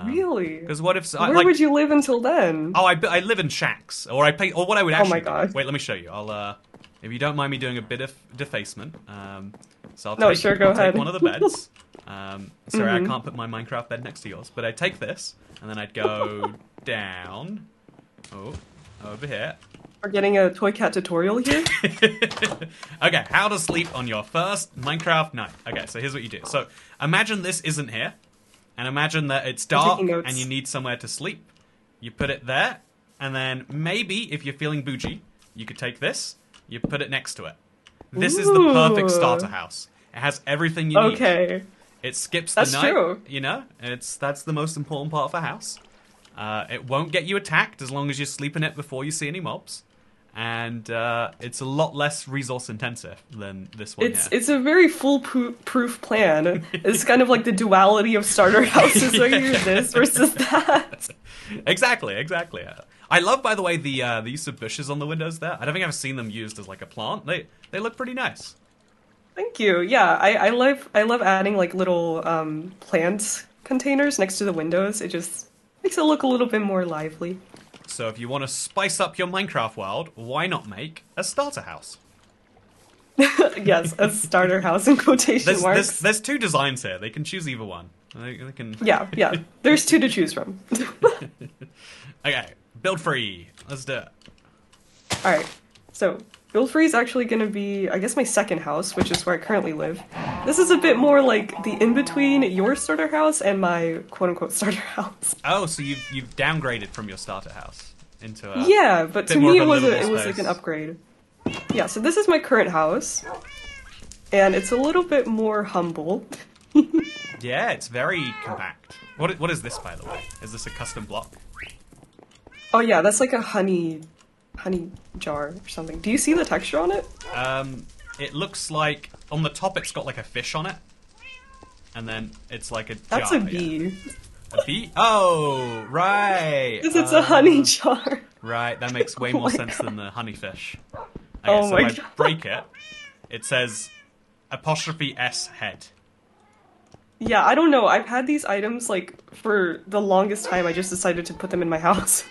Really? Because what if where would you live until then? Oh, I live in shacks, or what I would actually. Oh my god! Wait, let me show you. I'll if you don't mind me doing a bit of defacement. So I'll take one of the beds. Sorry, I can't put my Minecraft bed next to yours, but I'd take this and then I'd go down. Over here. We're getting a Toy Cat tutorial here. Okay, how to sleep on your first Minecraft night. Okay, so here's what you do. So imagine this isn't here, and imagine that it's dark and you need somewhere to sleep. You put it there, and then maybe if you're feeling bougie, you could take this, you put it next to it. This is the perfect starter house. It has everything you need. Okay. It skips the night. True. That's the most important part of a house. It won't get you attacked as long as you sleep in it before you see any mobs. And it's a lot less resource intensive than this one here. It's a very foolproof plan. It's kind of like the duality of starter houses where you're this versus that. Exactly. I love, by the way, the use of bushes on the windows there. I don't think I've seen them used as like a plant. They look pretty nice. Thank you. Yeah, I love adding like little plant containers next to the windows. It just makes it look a little bit more lively. So if you want to spice up your Minecraft world, why not make a starter house? Yes, a starter house in quotation marks. There's two designs here. They can choose either one. They can... Yeah. There's two to choose from. Okay, build free. Let's do it. Alright, so build free is actually going to be, I guess, my second house, which is where I currently live. This is a bit more like the in-between your starter house and my quote-unquote starter house. Oh, so you've downgraded from your starter house into a... Yeah, but to me it was like an upgrade. Yeah, so this is my current house, and it's a little bit more humble. Yeah, it's very compact. What is this, by the way? Is this a custom block? Oh yeah, that's like a honey jar or something. Do you see the texture on it? It looks like on the top it's got like a fish on it, and then it's like a jar. That's a bee. Yeah. A bee? Oh, right. Because it's a honey jar. Right, that makes way more sense than the honey fish. Okay, Oh so my if I God. break it, it says '(S) head. Yeah, I don't know. I've had these items like for the longest time. I just decided to put them in my house.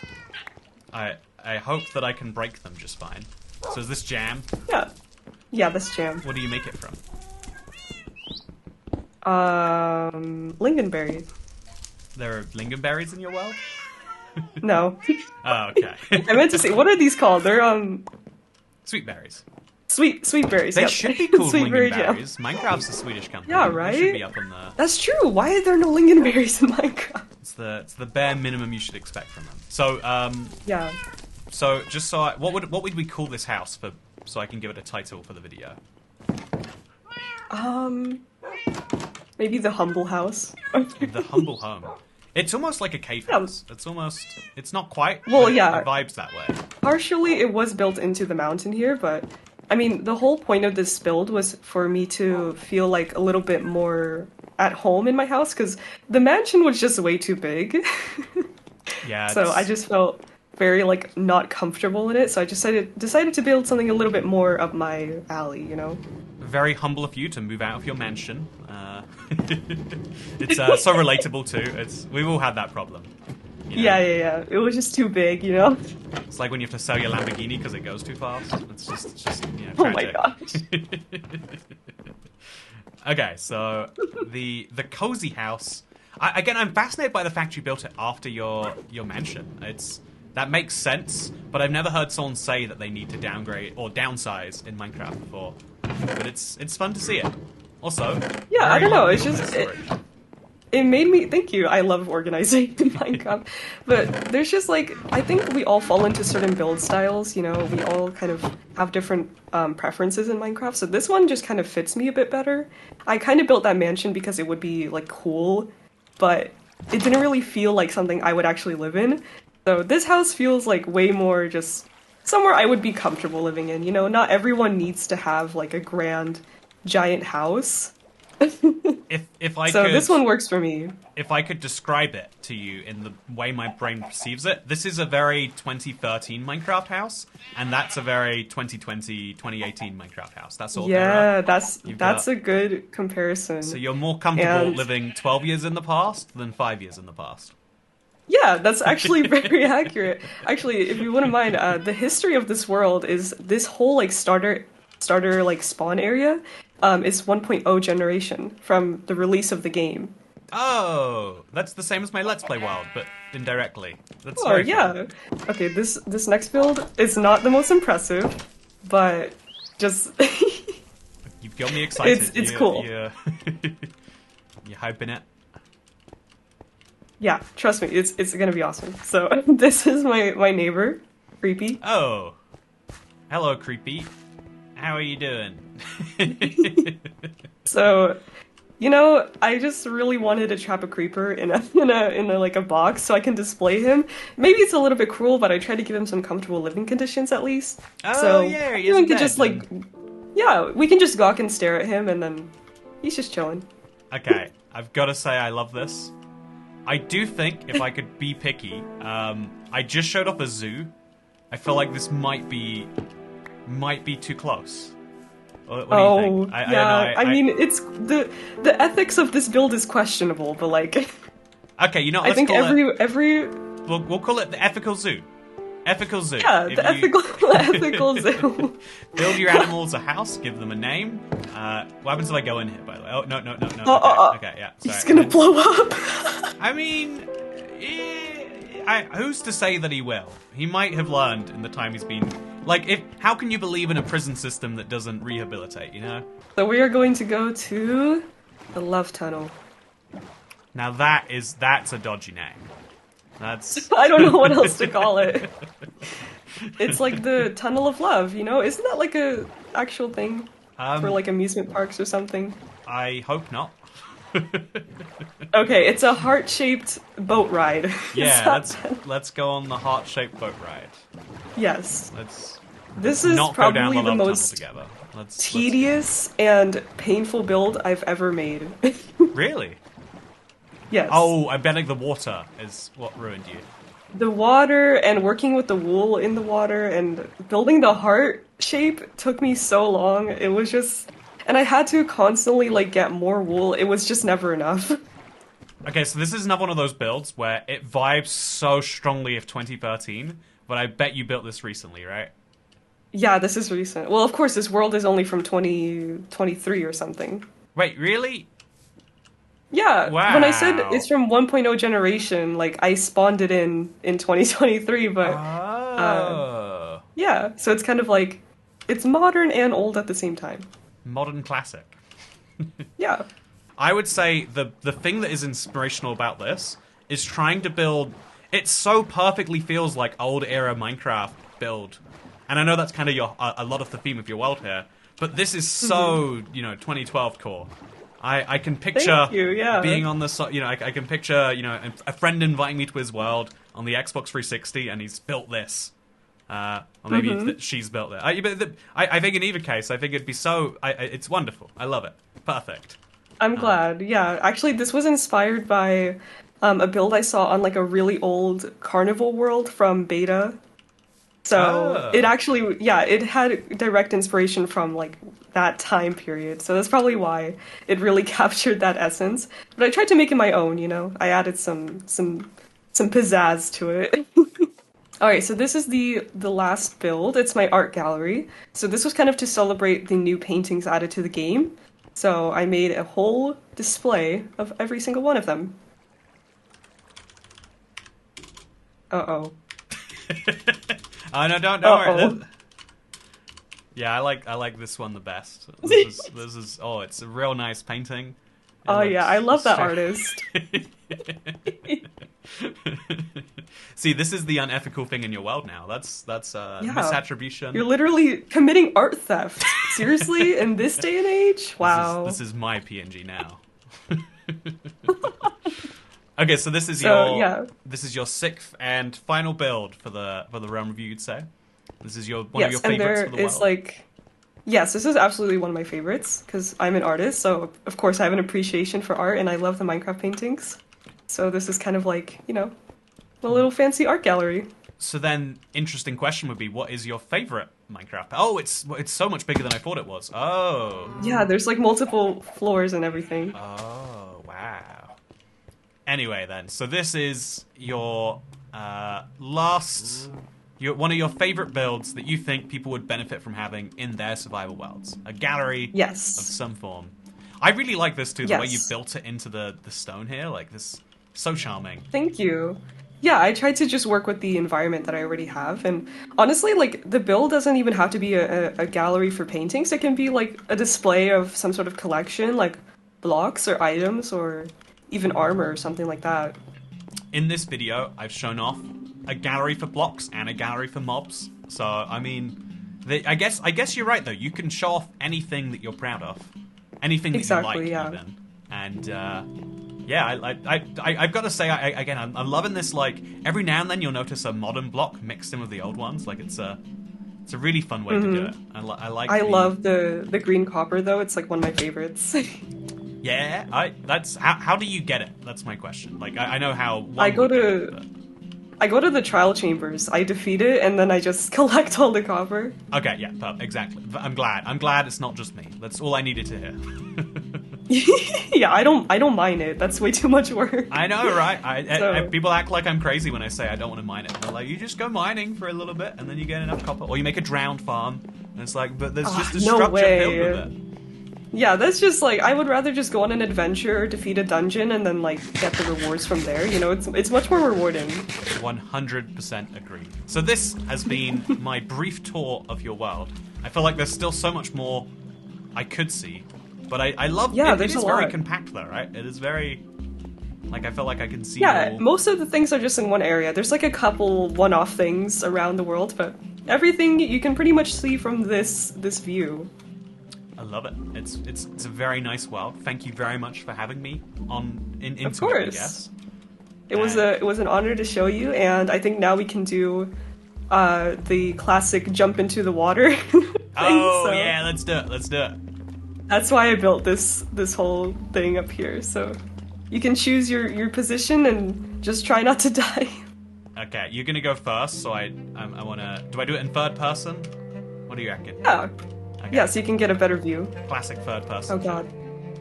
I hope that I can break them just fine. So is this jam? Yeah. Yeah, this jam. What do you make it from? Lingonberry. There are lingonberries in your world? No. Oh, okay. I meant to say, what are these called? They're Sweet berries. sweet berries. They yep. should be called Sweet berry jam. lingonberries. Minecraft's a Swedish company. Yeah, They should be right? up on the. That's true. Why are there no lingonberries in Minecraft? It's the bare minimum you should expect from them. So Yeah. so just so what would we call this house for? So I can give it a title for the video. Maybe the humble house. The humble home. It's almost like a cave house. It's not quite. Well, but yeah. It vibes that way. Partially, it was built into the mountain here, but I mean, the whole point of this build was for me to feel like a little bit more at home in my house, because the mansion was just way too big. Yeah. So I just felt very like not comfortable in it. So I just decided to build something a little bit more up my alley, you know. Very humble of you to move out of your mansion. It's so relatable too. We all had that problem. You know? Yeah. It was just too big, you know. It's like when you have to sell your Lamborghini because it goes too fast. It's just you know, Oh my tragic. gosh. Okay, so the cozy house. I'm fascinated by the fact you built it after your mansion. That makes sense, but I've never heard someone say that they need to downgrade or downsize in Minecraft before. But it's fun to see it. Also, Yeah, I very don't know. long It's just storage. it made me thank you. I love organizing in Minecraft, but there's just like I think we all fall into certain build styles. You know, we all kind of have different preferences in Minecraft. So this one just kind of fits me a bit better. I kind of built that mansion because it would be like cool, but it didn't really feel like something I would actually live in. So this house feels like way more just somewhere I would be comfortable living in. You know, not everyone needs to have like a grand, giant house. If I So could, this one works for me. if I could describe it to you in the way my brain perceives it, this is a very 2013 Minecraft house, and that's a very 2020, 2018 Minecraft house. That's all. Yeah, You've that's got- a good comparison. So you're more comfortable And- living 12 years in the past than 5 years in the past. Yeah, that's actually very accurate. Actually, if you wouldn't mind, the history of this world is this whole like starter like spawn area is 1.0 generation from the release of the game. Oh, that's the same as my Let's Play world, but indirectly. That's Oh very yeah. fun. Okay, this next build is not the most impressive, but just You've got me excited. It's cool. You're hyping it. yeah, trust me, it's gonna be awesome. So this is my neighbor, Creepy. Oh, hello, creepy. How are you doing? So, you know, I just really wanted to trap a creeper in a like a box so I can display him. Maybe it's a little bit cruel, but I tried to give him some comfortable living conditions at least. Oh, so yeah, he we isn't could dead, just like, yeah, we can just gawk and stare at him, and then he's just chilling. Okay, I've got to say I love this. I do think if I could be picky, I just showed off a zoo. I feel like this might be too close. What do you think? I yeah. don't know. I mean, it's the ethics of this build is questionable, but like, Okay, you know, I let's think call every we'll call it the ethical zoo. Ethical zoo. yeah, If the you ethical zoo. build your animals a house, give them a name. What happens if I go in here, by the way? Oh, no. Okay, yeah. Sorry. He's gonna blow up. I mean, who's to say that he will? He might have learned in the time he's been. Like, how can you believe in a prison system that doesn't rehabilitate, you know? So we are going to go to the love tunnel. Now that's a dodgy name. That's... I don't know what else to call it. It's like the tunnel of love, you know? Isn't that like a actual thing for like amusement parks or something? I hope not. Okay, it's a heart-shaped boat ride. Yeah, let's go on the heart-shaped boat ride. Yes. Let's This is not go down probably the the love most tunnel together. Let's tedious and painful build I've ever made. Really? Yes. Oh, I bet like the water is what ruined you. The water and working with the wool in the water and building the heart shape took me so long. It was just, and I had to constantly like get more wool. It was just never enough. Okay, so this is another one of those builds where it vibes so strongly of 2013, but I bet you built this recently, right? Yeah, this is recent. Well, of course, this world is only from 2023 or something. Wait, really? Yeah, when I said Wow. it's from 1.0 generation, like I spawned it in 2023, but Oh. yeah, so it's kind of like it's modern and old at the same time. Modern classic. Yeah. I would say the thing that is inspirational about this is trying to build. It so perfectly feels like old era Minecraft build, and I know that's kind of a lot of the theme of your world here. But this is so 2012 core. I can picture Thank you, yeah. being on the I can picture a friend inviting me to his world on the Xbox 360, and he's built this. Or maybe she's built it. I think in either case, I think it'd be so. It's wonderful. I love it. Perfect. I'm glad. Yeah, actually, this was inspired by a build I saw on like a really old carnival world from beta. So it actually, yeah, it had direct inspiration from like that time period. So that's probably why it really captured that essence. But I tried to make it my own. I added some pizzazz to it. All right, so this is the last build. It's my art gallery. So this was kind of to celebrate the new paintings added to the game. So I made a whole display of every single one of them. Uh-oh. Oh no! Don't worry. Yeah, I like this one the best. This is it's a real nice painting. Oh yeah, I love that artist. See, this is the unethical thing in your world now. That's misattribution. You're literally committing art theft. Seriously, in this day and age? Wow. This is my PNG now. Okay, so this is your sixth and final build for the realm review. You'd say this is one of your favorites for the world. Yes, this is absolutely one of my favorites because I'm an artist, so of course I have an appreciation for art and I love the Minecraft paintings. So this is kind of like a little fancy art gallery. So then, interesting question would be, what is your favorite Minecraft? Oh, it's so much bigger than I thought it was. Oh. Yeah, there's like multiple floors and everything. Oh, wow. Anyway, then, so this is your one of your favorite builds that you think people would benefit from having in their survival worlds. A gallery of some form. I really like this too, the way you built it into the stone here. Like, this, so charming. Thank you. Yeah, I tried to just work with the environment that I already have, and honestly, like, the build doesn't even have to be a gallery for paintings. It can be like a display of some sort of collection, like blocks or items or even armor or something like that. In this video, I've shown off a gallery for blocks and a gallery for mobs. So, I mean, I guess you're right, though. You can show off anything that you're proud of. Anything that you like, even. And, yeah, I've got to say, I'm loving this. Like, every now and then you'll notice a modern block mixed in with the old ones. Like, it's a really fun way to do it. I love the green copper, though. It's like one of my favorites. Yeah, that's how do you get it? That's my question. Like, I know how. I go to the trial chambers. I defeat it, and then I just collect all the copper. Okay, yeah, exactly. I'm glad it's not just me. That's all I needed to hear. Yeah, I don't mine it. That's way too much work. I know, right? People act like I'm crazy when I say I don't want to mine it. They're like, you just go mining for a little bit, and then you get enough copper, or you make a drowned farm. And it's like, but there's just a structure filled with it. Yeah, that's just like, I would rather just go on an adventure, defeat a dungeon, and then like get the rewards from there. It's much more rewarding. 100% agree. So this has been my brief tour of your world. I feel like there's still so much more I could see, but I love. It is very compact, though, right? It is very. Like, I feel like I can see. Yeah, most of the things are just in one area. There's like a couple one-off things around the world, but everything you can pretty much see from this view. I love it. It's a very nice world. Thank you very much for having me into of course. it, I guess. It was an honor to show you, and I think now we can do the classic jump into the water thing. Yeah, let's do it. That's why I built this whole thing up here. So you can choose your position and just try not to die. Okay, you're gonna go first, so I wanna. Do I do it in third person? What What do you reckon? Yeah. Okay. Yeah, so you can get a better view. Classic third person. Oh god.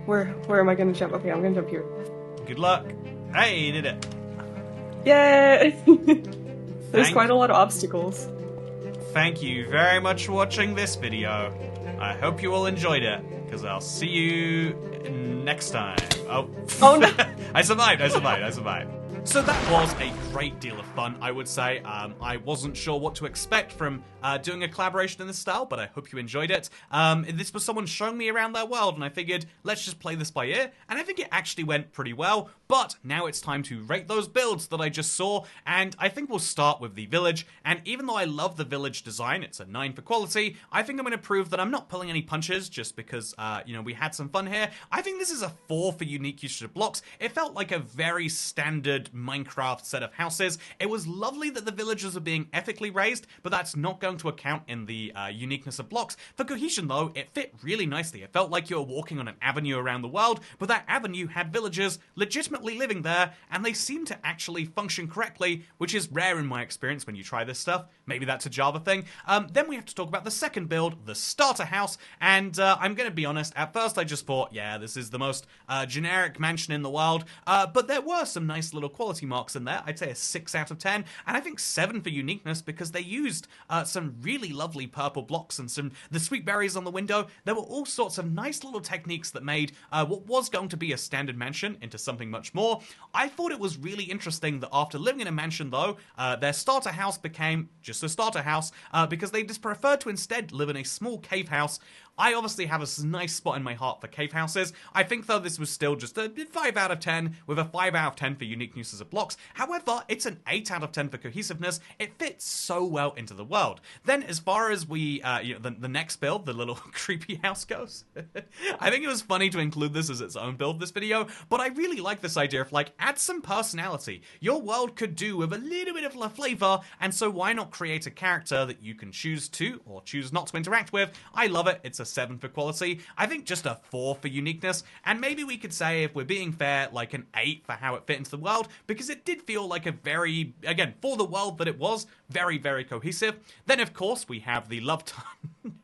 Where am I gonna jump? Okay, I'm gonna jump here. Good luck. Hey, you did it. Yay! There's quite a lot of obstacles. Thank you very much for watching this video. I hope you all enjoyed it, because I'll see you next time. Oh no! I survived. So that was a great deal of fun, I would say. I wasn't sure what to expect from doing a collaboration in this style, but I hope you enjoyed it. This was someone showing me around their world, and I figured, let's just play this by ear, and I think it actually went pretty well. But now it's time to rate those builds that I just saw, and I think we'll start with the village. And even though I love the village design, it's a 9 for quality, I think I'm going to prove that I'm not pulling any punches just because, you know, we had some fun here. I think this is a 4 for unique usage of blocks. It felt like a very standard Minecraft set of houses. It was lovely that the villagers are being ethically raised, but that's not going to account in the uniqueness of blocks. For cohesion, though, it fit really nicely. It felt like you were walking on an avenue around the world, but that avenue had villagers legitimately living there, and they seem to actually function correctly, which is rare in my experience when you try this stuff. Maybe that's a Java thing. Then we have to talk about the second build, the starter house, and I'm going to be honest, at first I just thought, yeah, this is the most generic mansion in the world, but there were some nice little quality marks in there. I'd say a 6 out of 10, and I think 7 for uniqueness because they used some really lovely purple blocks and the sweet berries on the window. There were all sorts of nice little techniques that made what was going to be a standard mansion into something much more. I thought it was really interesting that after living in a mansion, though, their starter house became just a starter house because they just preferred to instead live in a small cave house. I obviously have a nice spot in my heart for cave houses. I think, though, this was still just a 5 out of 10 with a 5 out of 10 for unique uses of blocks. However, it's an 8 out of 10 for cohesiveness. It fits so well into the world. Then, as far as you know, the next build, the little creepy house goes, I think it was funny to include this as its own build this video, but I really like this idea of, like, add some personality. Your world could do with a little bit of flavor, and so why not create a character that you can choose to or choose not to interact with? I love it. It's a 7 for quality. I think just a 4 for uniqueness, and maybe we could say, if we're being fair, like an 8 for how it fit into the world, because it did feel like a very, again, for the world that it was, very, very cohesive. Then, of course, we have the love time.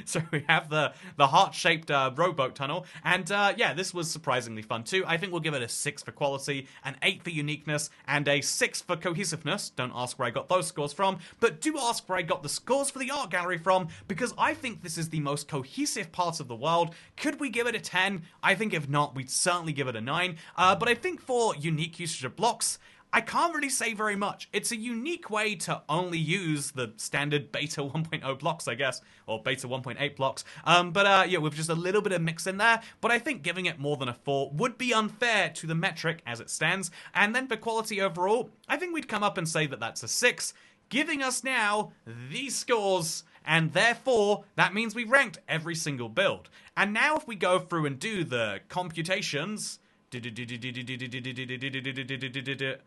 So we have the heart-shaped rowboat tunnel, and yeah, this was surprisingly fun too. I think we'll give it a 6 for quality, an 8 for uniqueness, and a 6 for cohesiveness. Don't ask where I got those scores from, but do ask where I got the scores for the art gallery from, because I think this is the most cohesive part of the world. Could we give it a 10? I think if not, we'd certainly give it a 9. But I think for unique usage of blocks, I can't really say very much. It's a unique way to only use the standard beta 1.0 blocks, I guess, or beta 1.8 blocks. Yeah, with just a little bit of mix in there, but I think giving it more than a 4 would be unfair to the metric as it stands. And then for quality overall, I think we'd come up and say that that's a 6, giving us now these scores. And therefore, that means we ranked every single build. And now if we go through and do the computations,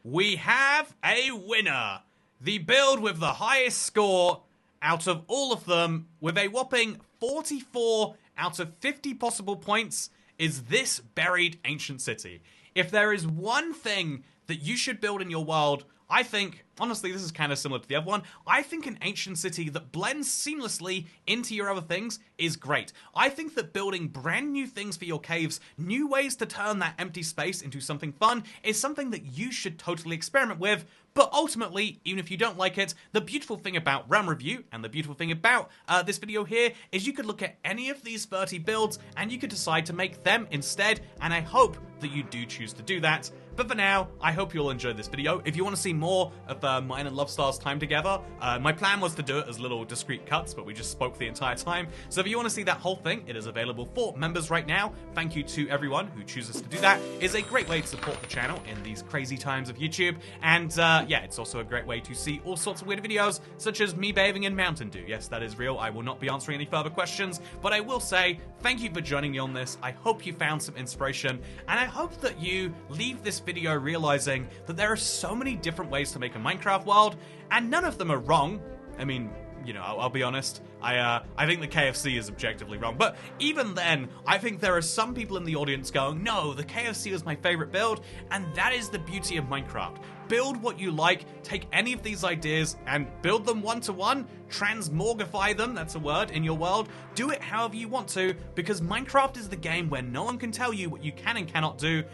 we have a winner. The build with the highest score out of all of them, with a whopping 44 out of 50 possible points, is this buried ancient city. If there is one thing that you should build in your world, I think, honestly, this is kind of similar to the other one, I think an ancient city that blends seamlessly into your other things is great. I think that building brand new things for your caves, new ways to turn that empty space into something fun, is something that you should totally experiment with. But ultimately, even if you don't like it, the beautiful thing about Realm Review and the beautiful thing about this video here is you could look at any of these 30 builds and you could decide to make them instead, and I hope that you do choose to do that. But for now, I hope you all enjoyed this video. If you want to see more of mine and LuvStar's time together, my plan was to do it as little discrete cuts, but we just spoke the entire time. So if you want to see that whole thing, it is available for members right now. Thank you to everyone who chooses to do that. It's a great way to support the channel in these crazy times of YouTube. And yeah, it's also a great way to see all sorts of weird videos, such as me bathing in Mountain Dew. Yes, that is real. I will not be answering any further questions, but I will say thank you for joining me on this. I hope you found some inspiration, and I hope that you leave this video realizing that there are so many different ways to make a Minecraft world, and none of them are wrong. I mean, you know, I'll be honest, I think the KFC is objectively wrong. But even then, I think there are some people in the audience going, no, the KFC was my favorite build, and that is the beauty of Minecraft. Build what you like, take any of these ideas and build them one-to-one, transmorgify them, that's a word, in your world. Do it however you want to, because Minecraft is the game where no one can tell you what you can and cannot do,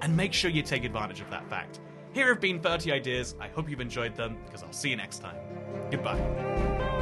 and make sure you take advantage of that fact. Here have been 30 ideas. I hope you've enjoyed them, because I'll see you next time. Goodbye.